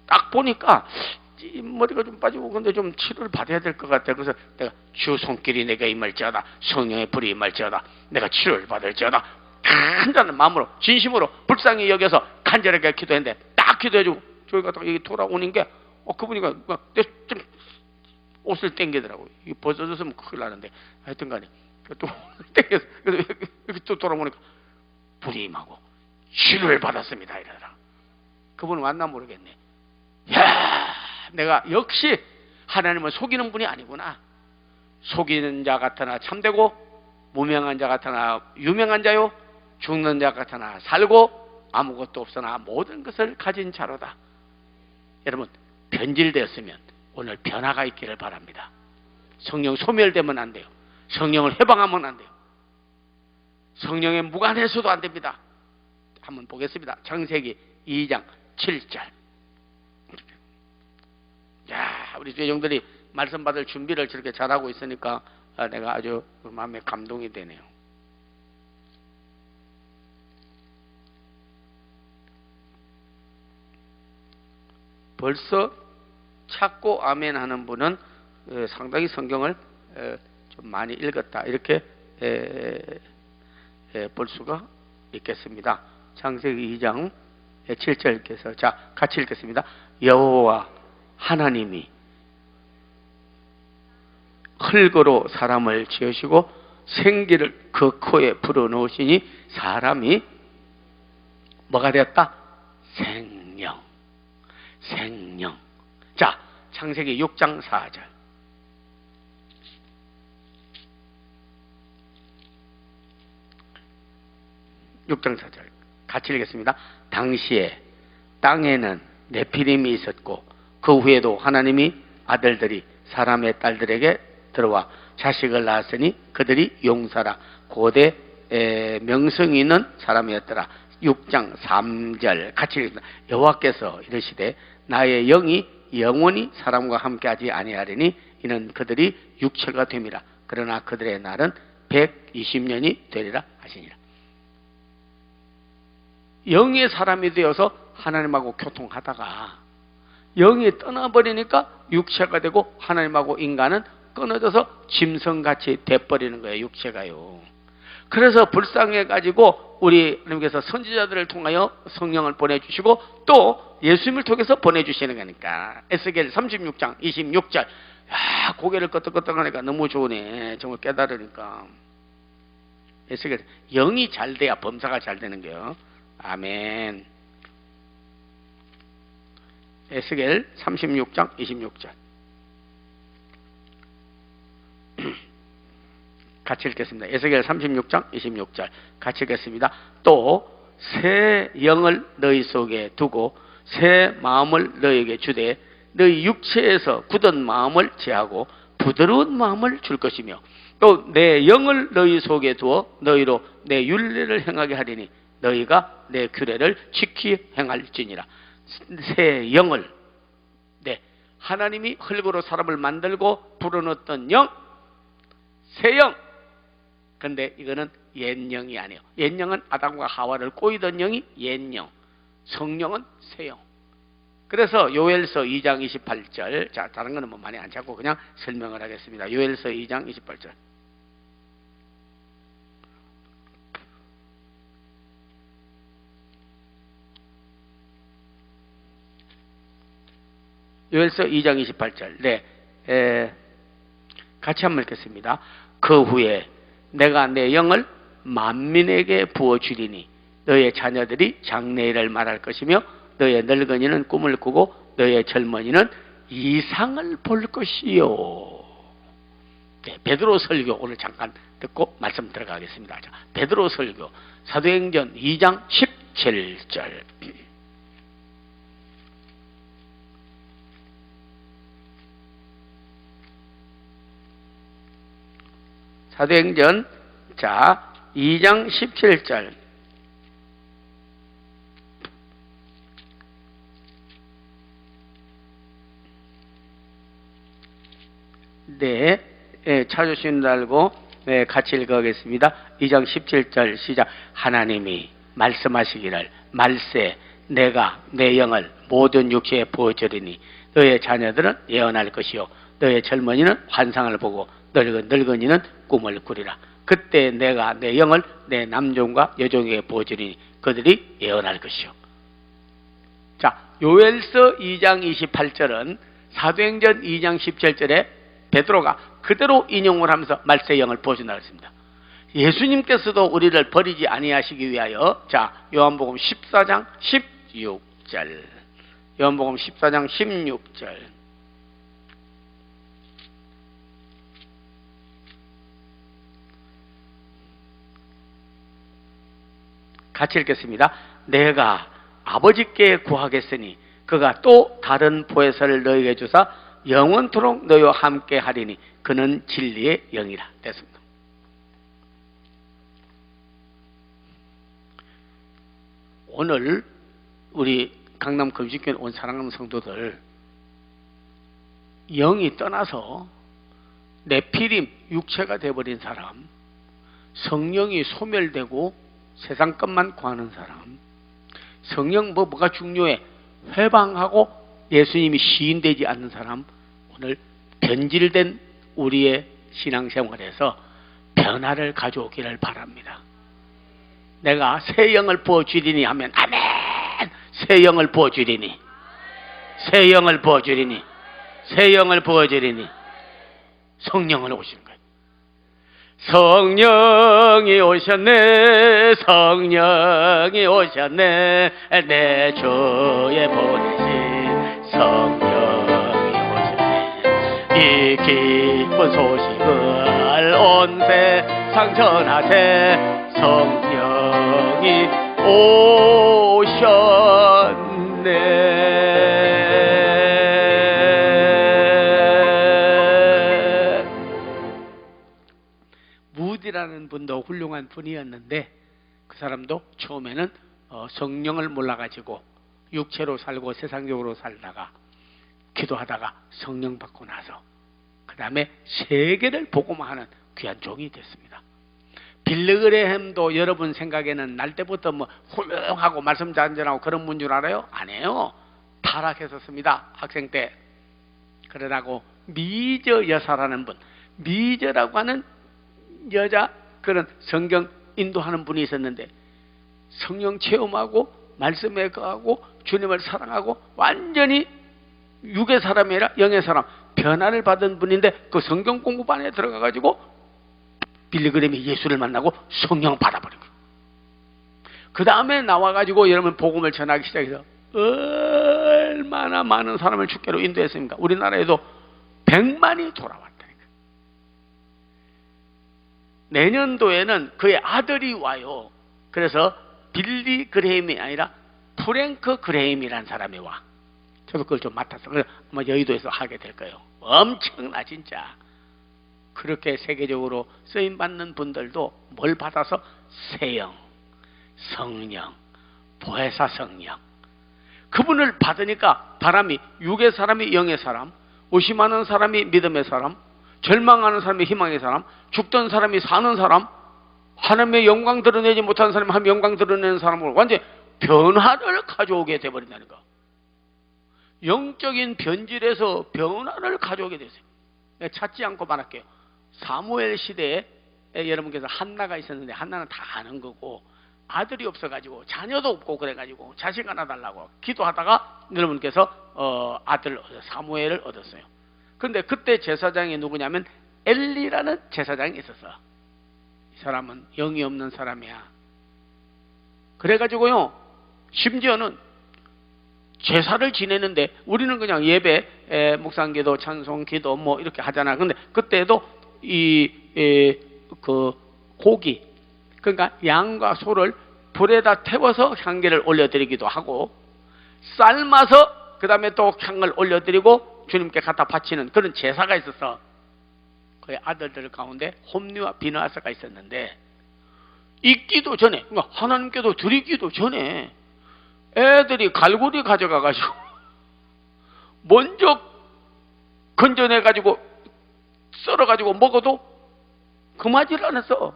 딱 보니까 머리가 좀 빠지고 근데 좀 치료를 받아야 될 것 같아. 그래서 내가 주 손길이 내가 임할지어다, 성령의 불이 임할지어다, 내가 치료를 받을지어다, 간절한 마음으로 진심으로 불쌍히 여겨서 간절하게 기도했는데 딱 기도해주고 저기 갔다가 여기 돌아오는 게 그분이가 내 옷을 땡기더라고요. 이 벗어졌으면 큰일 나는데 하여튼 간에 또 땡겨서 이렇게 또 돌아오니까 부임하고 치료를 받았습니다 이러더라. 그분은 왔나 모르겠네. 야, 내가 역시 하나님은 속이는 분이 아니구나. 속이는 자 같으나 참되고 무명한 자 같으나 유명한 자요 죽는 자 같으나 살고 아무것도 없으나 모든 것을 가진 자로다. 여러분 변질되었으면 오늘 변화가 있기를 바랍니다. 성령 소멸되면 안 돼요. 성령을 해방하면 안 돼요. 성령에 무관해서도 안 됩니다. 한번 보겠습니다. 창세기 2장 7절. 야, 우리 죄종들이 말씀 받을 준비를 저렇게 잘하고 있으니까 내가 아주 마음에 감동이 되네요. 벌써 찾고 아멘 하는 분은 상당히 성경을 좀 많이 읽었다 이렇게 볼 수가 있겠습니다. 창세기 2장 7절께서 자 같이 읽겠습니다. 여호와 하나님이 흙으로 사람을 지으시고 생기를 그 코에 불어넣으시니 사람이 뭐가 되었다? 생명. 자 창세기 6장 4절. 같이 읽겠습니다. 당시에 땅에는 네피림이 있었고 그 후에도 하나님이 아들들이 사람의 딸들에게 들어와 자식을 낳았으니 그들이 용사라 고대 명성이 있는 사람이었더라. 6장 3절 같이 읽습니다. 여호와께서 이르시되 나의 영이 영원히 사람과 함께하지 아니하리니 이는 그들이 육체가 됨이라. 그러나 그들의 날은 120년이 되리라 하시니라. 영의 사람이 되어서 하나님하고 교통하다가 영이 떠나버리니까 육체가 되고 하나님하고 인간은 끊어져서 짐승같이 돼버리는 거예요. 육체가요. 그래서 불쌍해가지고 우리 하나님께서 선지자들을 통하여 성령을 보내주시고 또 예수님을 통해서 보내주시는 거니까. 에스겔 36장 26절. 야, 고개를 끄덕끄덕하니까 너무 좋으네. 정말 깨달으니까. 에스겔 영이 잘 돼야 범사가 잘 되는 거예요. 아멘. 에스겔 36장 26절. 같이 읽겠습니다. 에스겔 36장 26절 같이 읽겠습니다. 또 새 영을 너희 속에 두고 새 마음을 너희에게 주되 너희 육체에서 굳은 마음을 제하고 부드러운 마음을 줄 것이며 또 내 영을 너희 속에 두어 너희로 내 율례를 행하게 하리니 너희가 내 규례를 지키 행할지니라. 새 영을 하나님이 흙으로 사람을 만들고 불어넣었던 영, 새 영. 근데 이거는 옛 영이 아니에요. 옛 영은 아담과 하와를 꼬이던 영이 옛 영, 성령은 새 영. 그래서 요엘서 2장 28절. 자, 다른 거는 뭐 많이 안 찾고 그냥 설명을 하겠습니다. 요엘서 2장 28절. 요엘서 2장 28절. 같이 한번 읽겠습니다. 그 후에 내가 내 영을 만민에게 부어주리니 너의 자녀들이 장래일을 말할 것이며 너의 늙은이는 꿈을 꾸고 너의 젊은이는 이상을 볼 것이요. 베드로 설교 오늘 잠깐 듣고 말씀 들어가겠습니다. 자, 베드로 설교 사도행전 2장 17절. 사도행전 2장 17절. 찾으신 줄 알고 같이 읽어보겠습니다. 2장 17절 시작. 하나님이 말씀하시기를 말세 내가 내 영을 모든 육체에 부어주리니 너의 자녀들은 예언할 것이요 너의 젊은이는 환상을 보고 늙은이는 꿈을 꾸리라. 그때 내가 내 영을 내 남종과 여종에게 부어주리니 그들이 예언할 것이요. 자, 요엘서 2장 28절은 사도행전 2장 17절에 베드로가 그대로 인용을 하면서 말세의 영을 부어준다고 했습니다. 예수님께서도 우리를 버리지 아니하시기 위하여, 자, 요한복음 14장 16절, 요한복음 14장 16절, 같이 읽겠습니다. 내가 아버지께 구하겠으니 그가 또 다른 보혜사를 너희에게 주사 영원토록 너희와 함께 하리니 그는 진리의 영이라. 됐습니다. 오늘 우리 강남 금식교회 온 사랑하는 성도들, 영이 떠나서 네피림 육체가 되어버린 사람, 성령이 소멸되고 세상 것만 구하는 사람, 성령 뭐가 중요해? 회방하고 예수님이 시인되지 않는 사람, 오늘 변질된 우리의 신앙생활에서 변화를 가져오기를 바랍니다. 내가 새 영을 부어주리니 하면 아멘. 새 영을 부어주리니, 새 영을 부어주리니, 새 영을 부어주리니 성령을 오시는 거예요. 성령이 오셨네, 성령이 오셨네, 내 주에 보내신 성령이 오셨네. 이 기쁜 소식을 온 세상 전하세, 성령이 오셨네. 무디라는 분도 훌륭한 분이었는데 그 사람도 처음에는 성령을 몰라가지고 육체로 살고 세상적으로 살다가 기도하다가 성령 받고 나서 그 다음에 세계를 복음화하는 귀한 종이 됐습니다. 빌리그레햄도 여러분 생각에는 날 때부터 뭐 훌륭하고 말씀 잔전하고 그런 분 줄 알아요? 아니에요. 타락했었습니다. 학생 때. 그러다고 미저 여사라는 분, 미저라고 하는 여자, 그런 성경 인도하는 분이 있었는데 성령 체험하고 말씀에 거하고 주님을 사랑하고 완전히 육의 사람이 아니라 영의 사람, 변화를 받은 분인데 그 성경 공부반에 들어가가지고 빌리그램이 예수를 만나고 성령 받아버린 거예요. 그 다음에 나와가지고 여러분 복음을 전하기 시작해서 얼마나 많은 사람을 주께로 인도했습니까? 우리나라에도 100만이 돌아왔다니까. 내년도에는 그의 아들이 와요. 그래서 빌리 그레임이 아니라 프랭크 그레임이라는 사람이 와. 저도 그걸 좀 맡았어. 그래서 아마 여의도에서 하게 될 거예요. 엄청나 진짜. 그렇게 세계적으로 쓰임받는 분들도 뭘 받아서? 세영, 성령, 보혜사 성령. 그분을 받으니까 사람이, 육의 사람이 영의 사람, 의심하는 사람이 믿음의 사람, 절망하는 사람이 희망의 사람, 죽던 사람이 사는 사람, 하나님의 영광 드러내지 못하는 사람이 하나님의 영광 드러내는 사람으로 완전히 변화를 가져오게 돼버린다는 거. 영적인 변질에서 변화를 가져오게 되세요. 찾지 않고 말할게요. 사무엘 시대에 여러분께서 한나가 있었는데 한나는 다 아는 거고 아들이 없어가지고 자녀도 없고 그래가지고 자식 하나 달라고 기도하다가 여러분께서 아들 사무엘을 얻었어요. 그런데 그때 제사장이 누구냐면 엘리라는 제사장이 있었어. 이 사람은 영이 없는 사람이야. 그래가지고요 심지어는 제사를 지내는데 우리는 그냥 예배, 묵상기도, 찬송기도 뭐 이렇게 하잖아. 근데 그때도 그 고기, 그러니까 양과 소를 불에다 태워서 향기를 올려드리기도 하고 삶아서 그 다음에 또 향을 올려드리고 주님께 갖다 바치는 그런 제사가 있었어. 그의 아들들 가운데 홈리와 비느하스가 있었는데 있기도 전에, 그러니까 하나님께도 드리기도 전에 애들이 갈고리 가져가가지고 먼저 건져내가지고 썰어가지고 먹어도 금하지를 않았어.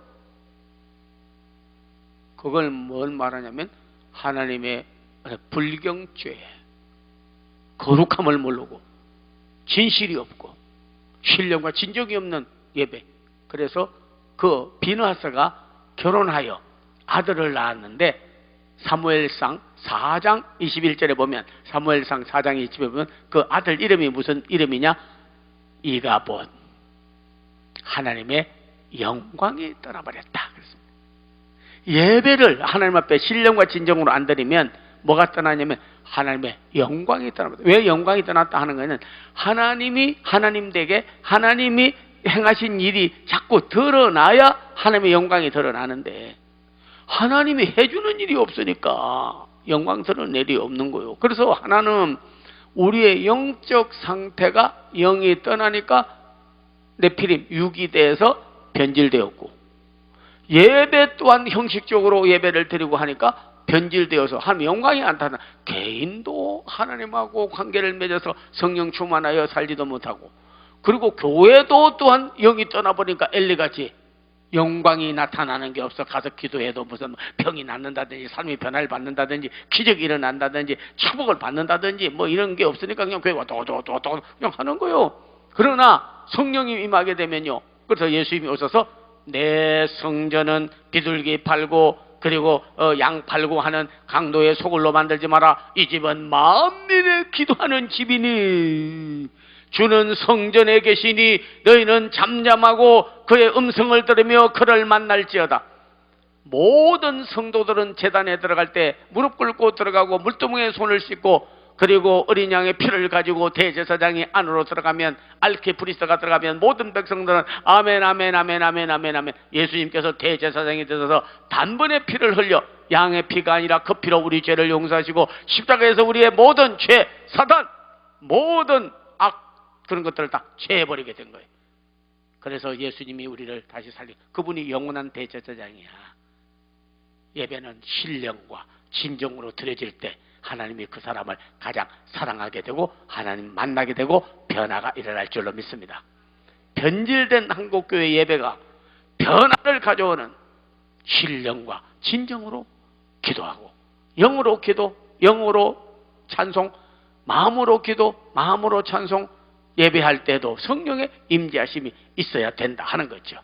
그걸 뭘 말하냐면 하나님의 불경죄, 거룩함을 모르고 진실이 없고 신령과 진정이 없는 예배. 그래서 그 비느하스가 결혼하여 아들을 낳았는데 사무엘상 4장 21절에 보면, 사무엘상 4장 21절에 보면 그 아들 이름이 무슨 이름이냐? 이가봇. 하나님의 영광이 떠나버렸다. 그렇습니다. 예배를 하나님 앞에 신령과 진정으로 안 드리면 뭐가 떠나냐면 하나님의 영광이 떠나버렸다. 왜 영광이 떠났다 하는 거는 하나님이 하나님 되게 하나님이 행하신 일이 자꾸 드러나야 하나님의 영광이 드러나는데 하나님이 해주는 일이 없으니까 영광스러운 일이 없는 거예요. 그래서 하나는 우리의 영적 상태가 영이 떠나니까 네피림 유기돼서 변질되었고, 예배 또한 형식적으로 예배를 드리고 하니까 변질되어서 하나님 영광이 안 나타나. 개인도 하나님하고 관계를 맺어서 성령 충만하여 살지도 못하고, 그리고 교회도 또한 영이 떠나버리니까 엘리같이 영광이 나타나는 게 없어. 가서 기도해도 무슨 병이 낫는다든지 삶이 변화를 받는다든지 기적이 일어난다든지 축복을 받는다든지 뭐 이런 게 없으니까 그냥 교회가 도도도도 그냥 하는 거예요. 그러나 성령이 임하게 되면요, 그래서 예수님이 오셔서 내 성전은 비둘기 팔고 그리고 양 팔고 하는 강도의 소굴로 만들지 마라. 이 집은 만민의 기도하는 집이니 주는 성전에 계시니 너희는 잠잠하고 그의 음성을 들으며 그를 만날지어다. 모든 성도들은 제단에 들어갈 때 무릎 꿇고 들어가고 물두멍에 손을 씻고, 그리고 어린 양의 피를 가지고 대제사장이 안으로 들어가면, 알키프리스가 들어가면 모든 백성들은 아멘 아멘 아멘 아멘 아멘 아멘. 예수님께서 대제사장이 되셔서 단번에 피를 흘려 양의 피가 아니라 그 피로 우리 죄를 용서하시고 십자가에서 우리의 모든 죄, 사단, 모든 그런 것들을 다 죄해버리게 된 거예요. 그래서 예수님이 우리를 다시 살린, 그분이 영원한 대제사장이야. 예배는 신령과 진정으로 드려질 때 하나님이 그 사람을 가장 사랑하게 되고 하나님 만나게 되고 변화가 일어날 줄로 믿습니다. 변질된 한국교회 예배가 변화를 가져오는 신령과 진정으로 기도하고, 영으로 기도, 영으로 찬송, 마음으로 기도, 마음으로 찬송, 예배할 때도 성령의 임재하심이 있어야 된다 하는 거죠.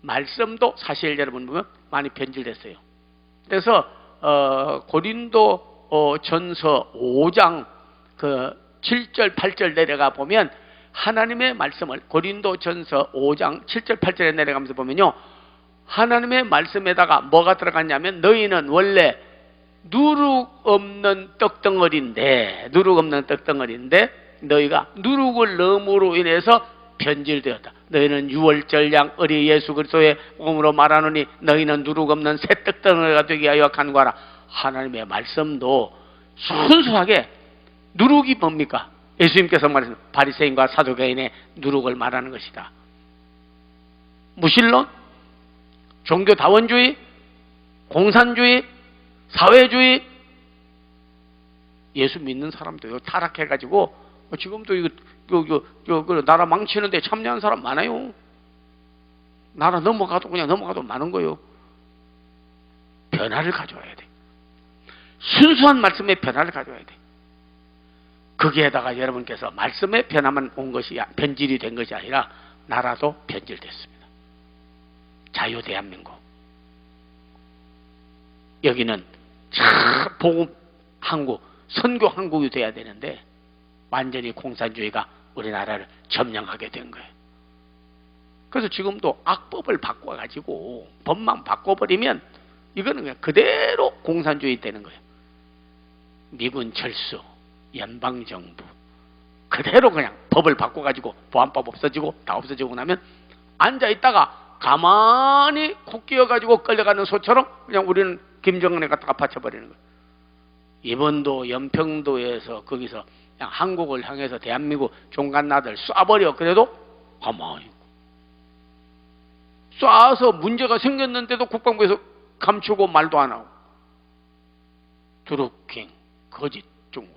말씀도 사실 여러분 보면 많이 변질됐어요. 그래서 고린도 전서 5장 그 7절 8절 내려가 보면 하나님의 말씀을, 고린도 전서 5장 7절 8절에 내려가면서 보면요, 하나님의 말씀에다가 뭐가 들어갔냐면 너희는 원래 누룩 없는 떡덩어리인데 너희가 누룩을 넣음으로 인해서 변질되었다. 너희는 유월절 양 어리 예수 그리스도의 몸으로 말하노니 너희는 누룩 없는 새 떡덩어리가 되게 하여 간구하라. 하나님의 말씀도 순수하게 누룩이 뭡니까? 예수님께서 말하신 바리새인과 사두개인의 누룩을 말하는 것이다. 무신론, 종교다원주의, 공산주의, 사회주의, 예수 믿는 사람도요 타락해가지고 지금도 이거 나라 망치는데 참여한 사람 많아요. 나라 넘어가도 그냥 넘어가도 많은 거예요. 변화를 가져와야 돼. 순수한 말씀의 변화를 가져와야 돼. 거기에다가 여러분께서 말씀의 변화만 온 것이, 변질이 된 것이 아니라 나라도 변질됐습니다. 자유 대한민국, 여기는 복음 한국, 선교 한국이 돼야 되는데 완전히 공산주의가 우리나라를 점령하게 된 거예요. 그래서 지금도 악법을 바꿔가지고 법만 바꿔버리면 이거는 그냥 그대로 공산주의 되는 거예요. 미군 철수, 연방정부 그대로 그냥 법을 바꿔가지고 보안법 없어지고 다 없어지고 나면 앉아있다가 가만히 콕 끼어가지고 끌려가는 소처럼 그냥 우리는 김정은에 갖다가 바쳐버리는 거예요. 이번도 연평도에서 거기서 그냥 한국을 향해서 대한민국 종갓나들 쏴버려. 그래도 가만히 쏴서 문제가 생겼는데도 국방부에서 감추고 말도 안 하고, 드루킹, 거짓 중국,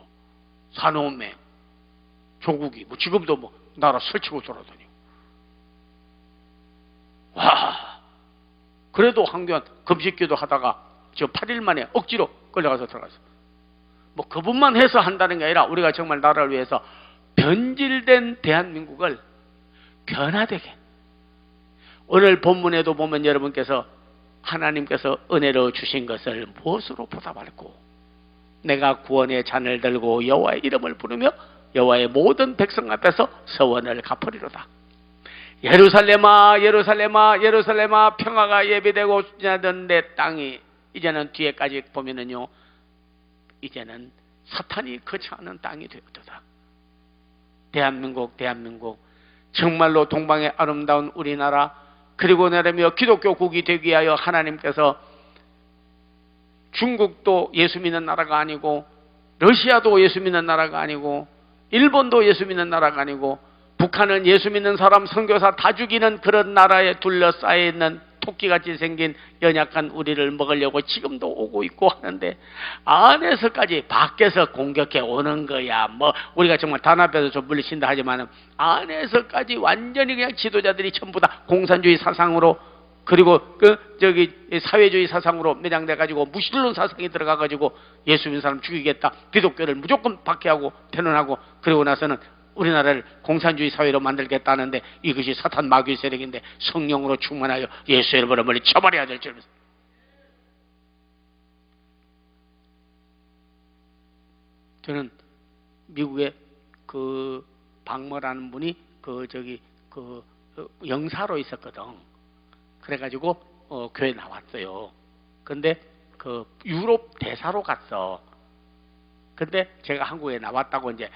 산호매, 조국이 뭐 지금도 뭐 나라 설치고 돌아다니고. 와, 그래도 황교안 금식기도 하다가 저 8일 만에 억지로 끌려가서 들어갔어. 뭐 그분만 해서 한다는 게 아니라 우리가 정말 나라를 위해서 변질된 대한민국을 변화되게, 오늘 본문에도 보면 여러분께서 하나님께서 은혜로 주신 것을 무엇으로 보답할꼬? 내가 구원의 잔을 들고 여호와의 이름을 부르며 여호와의 모든 백성 앞에서 서원을 갚으리로다. 예루살렘아 예루살렘아 예루살렘아 평화가 예비되고 주냐던 내 땅이 이제는 뒤에까지 보면은요, 이제는 사탄이 거처하는 땅이 되었도다. 대한민국 정말로 동방의 아름다운 우리나라, 그리고 나라며 기독교국이 되기 위하여 하나님께서 중국도 예수 믿는 나라가 아니고, 러시아도 예수 믿는 나라가 아니고, 일본도 예수 믿는 나라가 아니고, 북한은 예수 믿는 사람 선교사 다 죽이는 그런 나라에 둘러싸여 있는 토끼같이 생긴 연약한 우리를 먹으려고 지금도 오고 있고 하는데, 안에서까지 밖에서 공격해 오는 거야. 뭐 우리가 정말 단합해서 좀 물리친다 하지만 안에서까지 완전히 그냥 지도자들이 전부 다 공산주의 사상으로, 그리고 사회주의 사상으로 매장돼 가지고 무신론 사상이 들어가 가지고 예수 믿는 사람 죽이겠다, 기독교를 무조건 박해하고 편언하고, 그리고 나서는 우리나라를 공산주의 사회로 만들겠다는데, 이것이 사탄 마귀 세력인데 성령으로 충만하여 예수의 이름으로 멀리 쳐버려야 될 줄. 저는 미국에 그 박머라는 분이 영사로 있었거든. 그래가지고 교회 나왔어요. 근데 그 유럽 대사로 갔어. 근데 제가 한국에 나왔다고 이제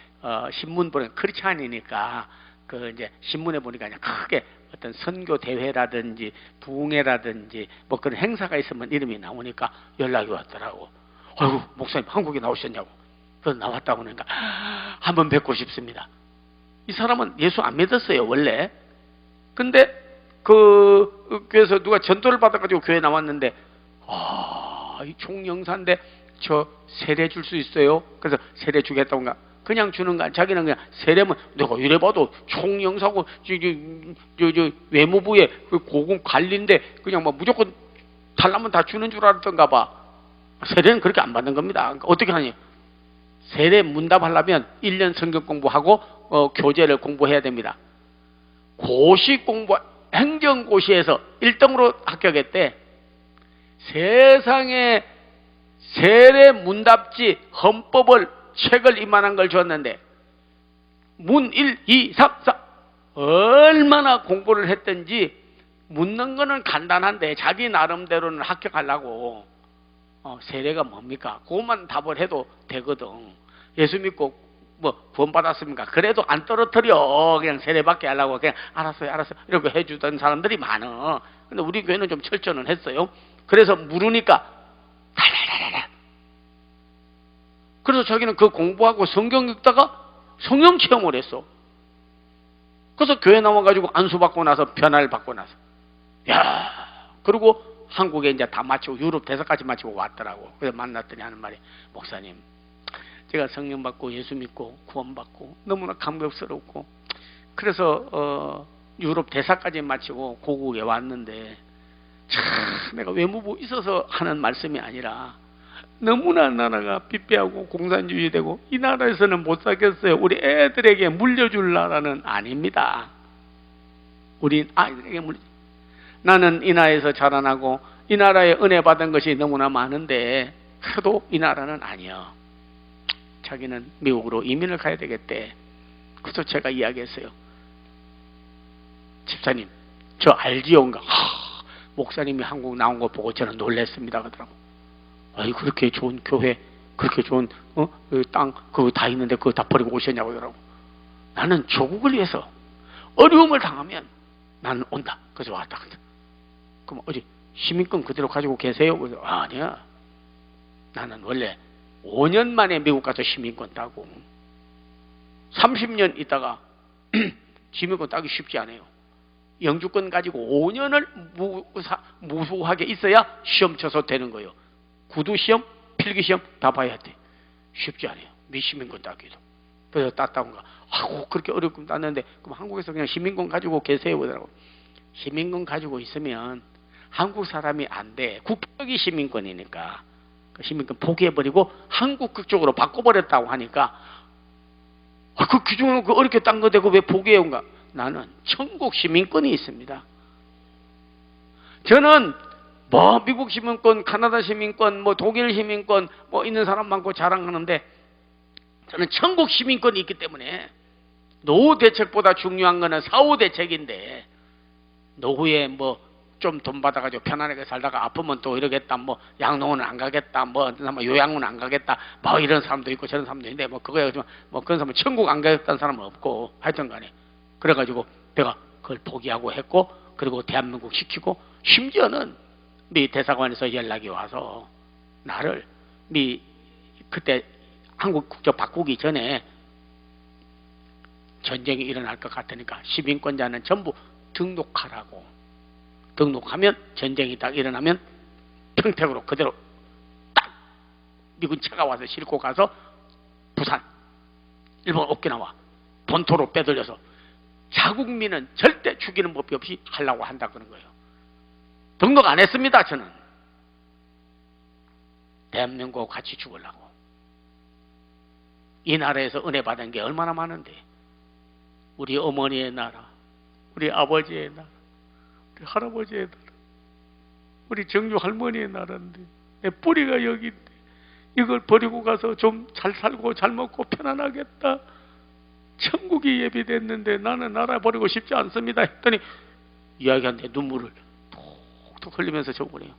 신문 보는 크리스찬이니까 그 이제 신문에 보니까 그냥 크게 어떤 선교 대회라든지 부흥회라든지 뭐 그런 행사가 있으면 이름이 나오니까 연락이 왔더라고. 아이고 목사님 한국에 나오셨냐고. 그래서 나왔다고 하니까 한번 뵙고 싶습니다. 이 사람은 예수 안 믿었어요 원래. 근데 그 교회에서 누가 전도를 받아가지고 교회 나왔는데, 이 총영사인데 저 세례 줄 수 있어요? 그래서 세례 주겠다고가 그냥 주는 거. 자기는 그냥 세례면 내가 이래 봐도 총영사고 외무부의 고급 관리인데 그냥 뭐 무조건 달라면 다 주는 줄 알았던가 봐. 세례는 그렇게 안 받는 겁니다. 그러니까 어떻게 하냐? 세례 문답하려면 1년 성경 공부하고 교재를 공부해야 됩니다. 고시 공부, 행정고시에서 1등으로 합격했대. 세상에 세례 문답지 헌법을 책을 이만한 걸 줬는데 문 1, 2, 3, 4 얼마나 공부를 했든지 묻는 거는 간단한데 자기 나름대로는 합격하려고 세례가 뭡니까? 그것만 답을 해도 되거든. 예수 믿고 뭐 구원 받았습니까? 그래도 안 떨어뜨려. 그냥 세례받게 하려고 그냥 알았어요 이렇게 해주던 사람들이 많아. 근데 우리 교회는 좀 철저는 했어요. 그래서 물으니까 달달달달. 그래서 자기는 그 공부하고 성경 읽다가 성령 체험을 했어. 그래서 교회 나와가지고 안수받고 나서 변화를 받고 나서, 야, 그리고 한국에 이제 다 마치고 유럽 대사까지 마치고 왔더라고. 그래서 만났더니 하는 말이, 목사님, 제가 성령 받고 예수 믿고 구원 받고 너무나 감격스럽고, 그래서 유럽 대사까지 마치고 고국에 왔는데, 참 내가 외무부 있어서 하는 말씀이 아니라 너무나 나라가 빗배하고 공산주의 되고 이 나라에서는 못 살겠어요. 우리 애들에게 물려줄 나라는 아닙니다. 우리 아이들에게 나는 이 나라에서 자라나고 이 나라에 은혜 받은 것이 너무나 많은데 그래도 이 나라는 아니야. 자기는 미국으로 이민을 가야 되겠대. 그래서 제가 이야기했어요. 집사님, 저 알지요? 목사님이 한국 나온 거 보고 저는 놀랐습니다. 그러더라고. 아이, 그렇게 좋은 교회, 그렇게 좋은 땅 그거 다 있는데 그거 다 버리고 오셨냐고 그러더라고. 나는 조국을 위해서 어려움을 당하면 나는 온다. 그래서 왔다. 그럼 어디 시민권 그대로 가지고 계세요? 그래서 아니야. 나는 원래 5년 만에 미국 가서 시민권 따고 30년 있다가 시민권 따기 쉽지 않아요. 영주권 가지고 5년을 무수하게 있어야 시험 쳐서 되는 거예요. 구두시험, 필기시험 다 봐야 돼. 쉽지 않아요. 미시민권 따기도. 그래서 땄다고 아이고 그렇게 어렵게 땄는데, 그럼 한국에서 그냥 시민권 가지고 계세요? 그러더라고. 시민권 가지고 있으면 한국 사람이 안 돼. 국적이 시민권이니까. 그 시민권 포기해버리고 한국 국적으로 바꿔버렸다고 하니까, 그 기준으로 그 어렵게 딴 거 되고 왜 포기해온가? 나는 천국 시민권이 있습니다. 저는 뭐 미국 시민권, 카나다 시민권, 뭐 독일 시민권 뭐 있는 사람 많고 자랑하는데, 저는 천국 시민권이 있기 때문에 노후 대책보다 중요한 거는 사후 대책인데, 노후에 뭐 좀 돈 받아가지고 편안하게 살다가 아프면 또 이러겠다, 뭐 양로원은 안 가겠다, 뭐 요양원 안 가겠다, 뭐 이런 사람도 있고 저런 사람도 있는데, 뭐 그거야 뭐 그런 사람은 천국 안 가겠다는 사람은 없고, 하여튼간에 그래가지고 내가 그걸 포기하고 했고, 그리고 대한민국 시키고, 심지어는 미 대사관에서 연락이 와서 나를 미 그때 한국 국적 바꾸기 전에 전쟁이 일어날 것 같으니까 시민권자는 전부 등록하라고. 등록하면 전쟁이 딱 일어나면 평택으로 그대로 딱 미군 차가 와서 싣고 가서 부산, 일본 오키나와 본토로 빼돌려서 자국민은 절대 죽이는 법이 없이 하려고 한다 그런 거예요. 등록 안 했습니다. 저는 대한민국하고 같이 죽으려고. 이 나라에서 은혜 받은 게 얼마나 많은데, 우리 어머니의 나라, 우리 아버지의 나라, 우리 할아버지의 나라, 우리 정유 할머니의 나라인데, 내 뿌리가 여기인데 이걸 버리고 가서 좀 잘 살고 잘 먹고 편안하겠다, 천국이 예비됐는데 나는 나라 버리고 싶지 않습니다 했더니 이야기한테 눈물을 톡톡 흘리면서 저보네요.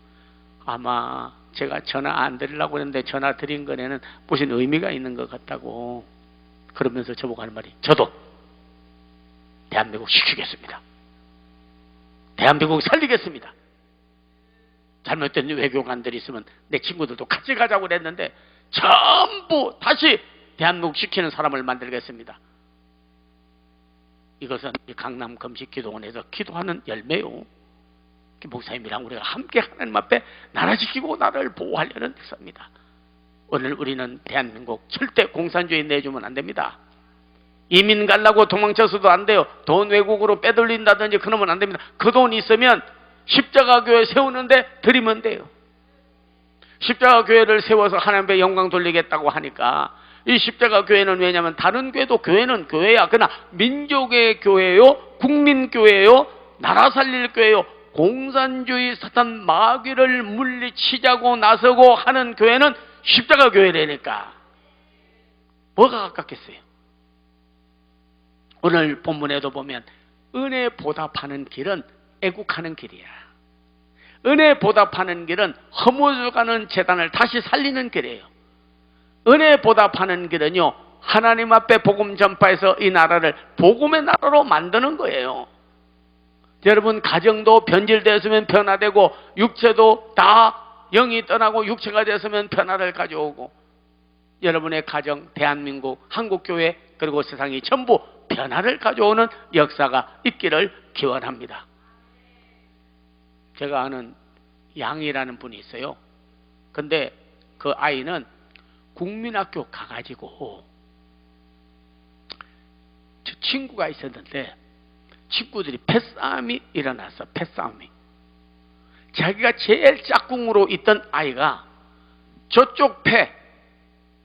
아마 제가 전화 안 드리려고 했는데 전화 드린 거에는 무슨 의미가 있는 것 같다고 그러면서 저보고 하는 말이, 저도 대한민국 지키겠습니다. 대한민국 살리겠습니다. 잘못된 외교관들이 있으면 내 친구들도 같이 가자고 그랬는데 전부 다시 대한민국 지키는 사람을 만들겠습니다. 이것은 강남 금식기도원에서 기도하는 열매요. 목사님이랑 우리가 함께 하나님 앞에 나라 지키고 나라를 보호하려는 역사입니다. 오늘 우리는 대한민국 절대 공산주의 내주면 안 됩니다. 이민 가려고 도망쳐서도 안 돼요. 돈 외국으로 빼돌린다든지 그러면 안 됩니다. 그 돈 있으면 십자가 교회 세우는데 드리면 돼요. 십자가 교회를 세워서 하나님의 영광 돌리겠다고 하니까, 이 십자가 교회는 왜냐하면 다른 교회도 교회는 교회야. 그러나 민족의 교회요, 국민교회요, 나라 살릴 교회요, 공산주의 사탄 마귀를 물리치자고 나서고 하는 교회는 십자가 교회라니까. 뭐가 가깝겠어요? 오늘 본문에도 보면 은혜 보답하는 길은 애국하는 길이야. 은혜 보답하는 길은 허물어가는 재단을 다시 살리는 길이에요. 은혜 보답하는 길은요, 하나님 앞에 복음 전파해서 이 나라를 복음의 나라로 만드는 거예요. 여러분 가정도 변질되었으면 변화되고, 육체도 다 영이 떠나고 육체가 되었으면 변화를 가져오고, 여러분의 가정, 대한민국, 한국교회, 그리고 세상이 전부 변화를 가져오는 역사가 있기를 기원합니다. 제가 아는 양이라는 분이 있어요. 근데 그 아이는 국민학교 가가지고, 저 친구가 있었는데 친구들이 패싸움이 일어났어. 패싸움이. 자기가 제일 짝꿍으로 있던 아이가 저쪽 패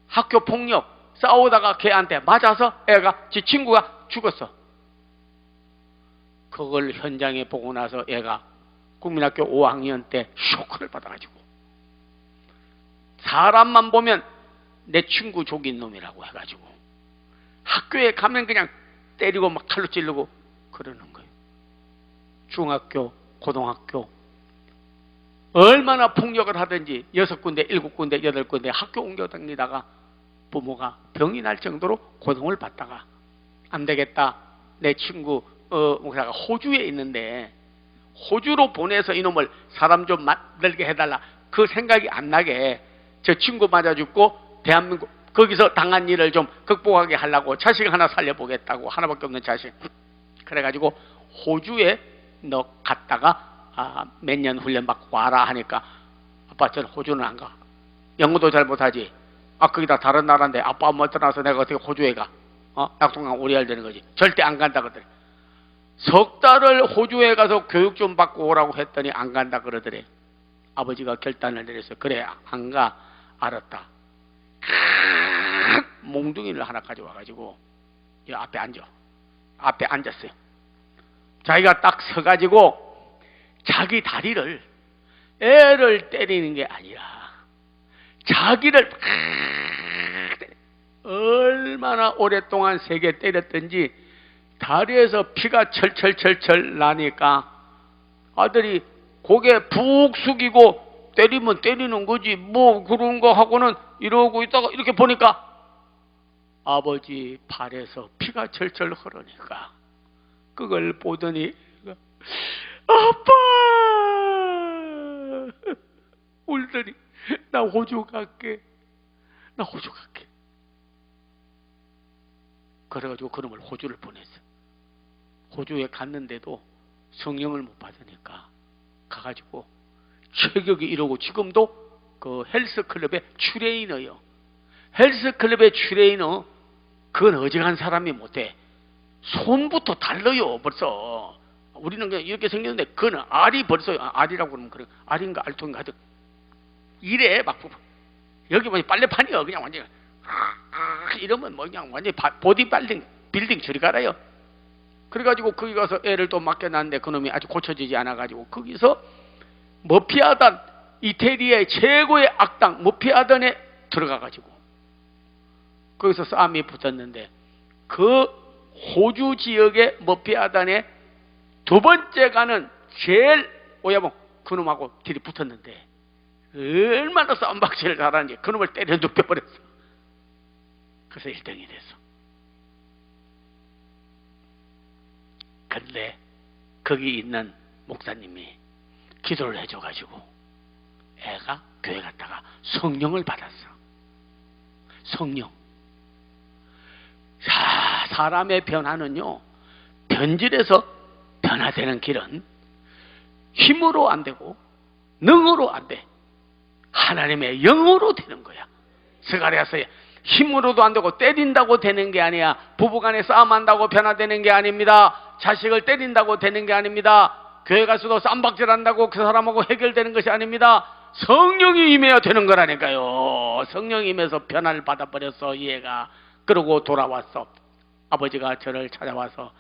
학교 폭력 싸우다가 걔한테 맞아서 애가, 지 친구가 죽었어. 그걸 현장에 보고 나서 애가 국민학교 5학년 때 쇼크를 받아가지고, 사람만 보면 내 친구 죽인 놈이라고 해가지고 학교에 가면 그냥 때리고 막 칼로 찌르고 그러는 거예요. 중학교, 고등학교 얼마나 폭력을 하든지 6군데, 7군데, 8군데 학교 옮겨 다니다가 부모가 병이 날 정도로 고통을 받다가 안 되겠다, 내 친구 목사가 호주에 있는데 호주로 보내서 이놈을 사람 좀 만들게 해달라, 그 생각이 안 나게 저 친구 맞아 죽고 대한민국 거기서 당한 일을 좀 극복하게 하려고 자식 하나 살려보겠다고, 하나밖에 없는 자식. 그래가지고 호주에 너 갔다가 몇 년 훈련 받고 와라 하니까, 아빠 저는 호주는 안 가. 영어도 잘 못하지. 거기다 다른 나라인데 아빠 엄마 떠나서 내가 어떻게 호주에 가? 약속한 오리알 되는 거지. 절대 안 간다 그러더래. 석 달을 호주에 가서 교육 좀 받고 오라고 했더니 안 간다 그러더래. 아버지가 결단을 내렸어요. 그래 안 가. 알았다. 몽둥이를 하나 가져와가지고 이 앞에 앉아. 앞에 앉았어요. 자기가 딱 서가지고 자기 다리를 애를 때리는 게 아니라 자기를 얼마나 오랫동안 세게 때렸던지 다리에서 피가 철철철철 나니까 아들이 고개 푹 숙이고 때리면 때리는 거지 뭐 그런 거 하고는 이러고 있다가 이렇게 보니까 아버지 발에서 피가 철철 흐르니까 그걸 보더니 아빠 울더니 나 호주 갈게. 그래가지고 그놈을 호주를 보냈어. 호주에 갔는데도 성령을 못 받으니까 가가지고 체격이 이러고 지금도 그 헬스클럽의 트레이너요. 헬스클럽의 트레이너 그건 어지간한 사람이 못해. 손부터 달라요 벌써. 우리는 그냥 이렇게 생겼는데 그건 알이 벌써 알이라고 그러면 그래. 알인가 알통인가 하여튼 이래 막 여기 뭐냐 빨래판이요. 그냥 완전 이러면 뭐 그냥 완전 빌딩 저리 가라요. 그래가지고 거기 가서 애를 또 맡겨놨는데 그놈이 아직 고쳐지지 않아가지고 거기서 머피아단 이태리의 최고의 악당 머피아단에 들어가가지고 거기서 싸움이 붙었는데 그 호주 지역의 머피아단에 두 번째 가는 제일 오야봉 그놈하고 들이 붙었는데 얼마나 싸움박질을 잘하는지 그놈을 때려 눕혀버렸어. 그래서 1등이 됐어. 근데 거기 있는 목사님이 기도를 해줘가지고 애가 교회 갔다가 성령을 받았어. 성령. 사람의 변화는요, 변질에서 변화되는 길은 힘으로 안 되고 능으로 안 돼. 하나님의 영으로 되는 거야. 스가랴서에 힘으로도 안 되고 때린다고 되는 게 아니야. 부부간에 싸움한다고 변화되는 게 아닙니다. 자식을 때린다고 되는 게 아닙니다. 교회 가서도 쌈박질한다고 그 사람하고 해결되는 것이 아닙니다. 성령이 임해야 되는 거라니까요. 성령이 임해서 변화를 받아버렸어 이 애가. 그러고 돌아왔어. 아버지가 저를 찾아와서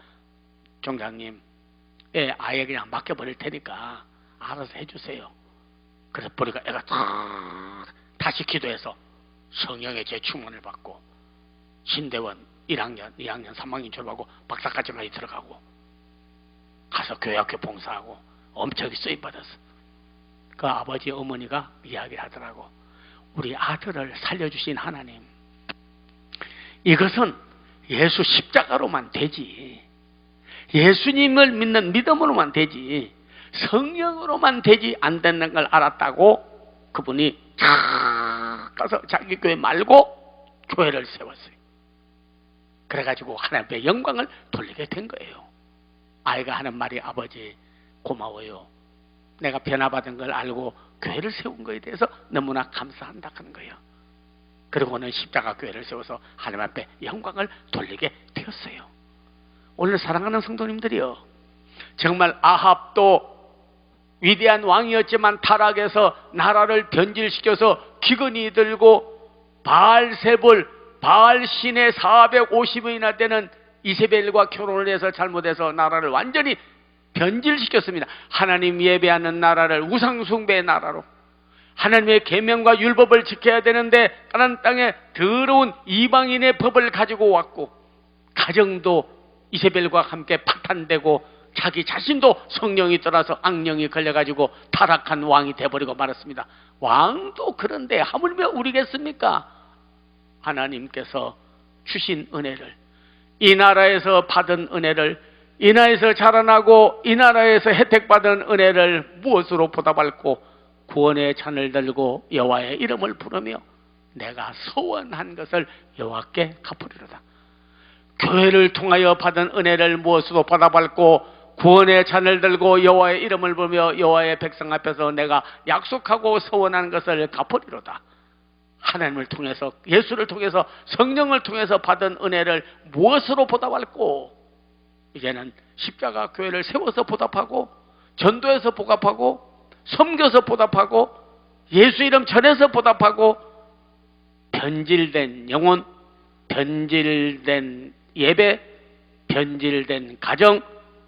종장님 아예 그냥 맡겨버릴 테니까 알아서 해주세요. 그래서 보니까 애가 다시 기도해서 성령의 재충만을 받고 신대원 1학년, 2학년, 3학년 졸업하고 박사과정까지 들어가고 가서 교회학교 봉사하고 엄청 쓰임받았어. 그 아버지 어머니가 이야기를 하더라고. 우리 아들을 살려주신 하나님, 이것은 예수 십자가로만 되지, 예수님을 믿는 믿음으로만 되지 성령으로만 되지 안 되는 걸 알았다고 그분이 가서 자기 교회 말고 교회를 세웠어요. 그래가지고 하나님의 영광을 돌리게 된 거예요. 아이가 하는 말이 아버지 고마워요. 내가 변화받은 걸 알고 교회를 세운 거에 대해서 너무나 감사한다 하는 거예요. 그리고는 십자가 교회를 세워서 하나님 앞에 영광을 돌리게 되었어요. 오늘 사랑하는 성도님들이요, 정말 아합도 위대한 왕이었지만 타락해서 나라를 변질시켜서 기근이 들고 바알 신의 450원이나 되는 이세벨과 결혼을 해서 잘못해서 나라를 완전히 변질시켰습니다. 하나님 예배하는 나라를 우상숭배의 나라로, 하나님의 계명과 율법을 지켜야 되는데 다른 땅에 더러운 이방인의 법을 가지고 왔고, 가정도 이세벨과 함께 파탄되고 자기 자신도 성령이 떠나서 악령이 걸려가지고 타락한 왕이 돼버리고 말았습니다. 왕도 그런데 하물며 우리겠습니까? 하나님께서 주신 은혜를, 이 나라에서 받은 은혜를, 이 나라에서 자라나고 이 나라에서 혜택받은 은혜를 무엇으로 보답할고 구원의 잔을 들고 여호와의 이름을 부르며 내가 소원한 것을 여호와께 갚으리로다. 교회를 통하여 받은 은혜를 무엇으로 보답할고 구원의 잔을 들고 여호와의 이름을 부르며 여호와의 백성 앞에서 내가 약속하고 소원한 것을 갚으리로다. 하나님을 통해서, 예수를 통해서, 성령을 통해서 받은 은혜를 무엇으로 보답할고, 이제는 십자가 교회를 세워서 보답하고, 전도해서 보답하고, 섬겨서 보답하고, 예수 이름 전해서 보답하고, 변질된 영혼, 변질된 예배, 변질된 가정,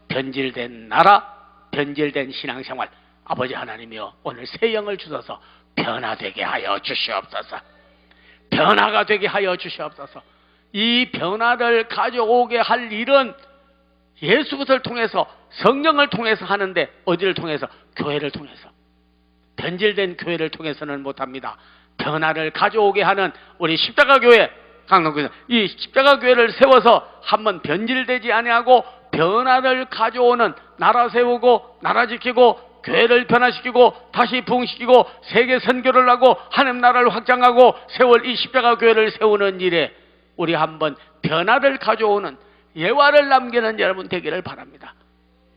변질된 나라, 변질된 신앙생활, 아버지 하나님이여, 오늘 새 영을 주셔서 변화되게 하여 주시옵소서. 변화가 되게 하여 주시옵소서. 이 변화를 가져오게 할 일은 예수 그리스도를 통해서, 성령을 통해서 하는데, 어디를 통해서? 교회를 통해서. 변질된 교회를 통해서는 못합니다. 변화를 가져오게 하는 우리 십자가 교회, 강동교회, 이 십자가 교회를 세워서 한번 변질되지 아니하고 변화를 가져오는, 나라 세우고 나라 지키고 교회를 변화시키고 다시 부흥시키고 세계 선교를 하고 하나님 나라를 확장하고 세월 이 십자가 교회를 세우는 일에 우리 한번 변화를 가져오는, 예화를 남기는 여러분 되기를 바랍니다.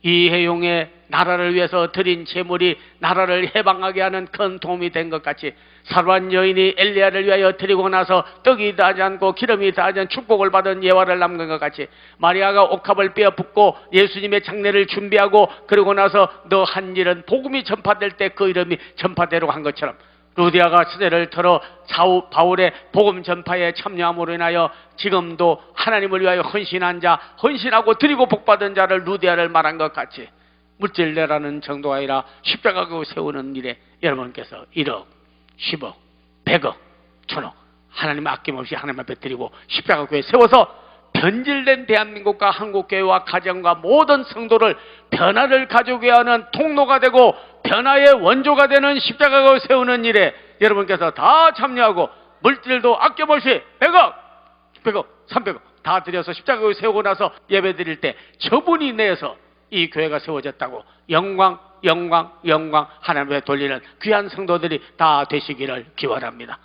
이해용의 나라를 위해서 드린 제물이 나라를 해방하게 하는 큰 도움이 된 것 같이, 사로한 여인이 엘리야를 위하여 드리고 나서 떡이 다하지 않고 기름이 다하지 않은 축복을 받은 예화를 남긴 것 같이, 마리아가 옥합을 빼어 붓고 예수님의 장례를 준비하고 그러고 나서 너 한 일은 복음이 전파될 때 그 이름이 전파되려고 한 것처럼, 루디아가 수레를 털어 바울의 복음 전파에 참여함으로 인하여 지금도 하나님을 위하여 헌신한 자, 헌신하고 드리고 복받은 자를, 루디아를 말한 것 같이 물질내라는 정도가 아니라 십자가 교회 세우는 일에 여러분께서 1억, 10억, 100억, 1000억 하나님 아낌없이 하나님 앞에 드리고 십자가 교회 세워서 변질된 대한민국과 한국교회와 가정과 모든 성도를 변화를 가져오게 하는 통로가 되고 변화의 원조가 되는 십자가 교회 세우는 일에 여러분께서 다 참여하고 물질도 아낌없이 100억, 100억, 300억 다 드려서 십자가 교회 세우고 나서 예배 드릴 때 저분이 내서 이 교회가 세워졌다고 영광, 영광, 영광 하나님 앞에 돌리는 귀한 성도들이 다 되시기를 기원합니다.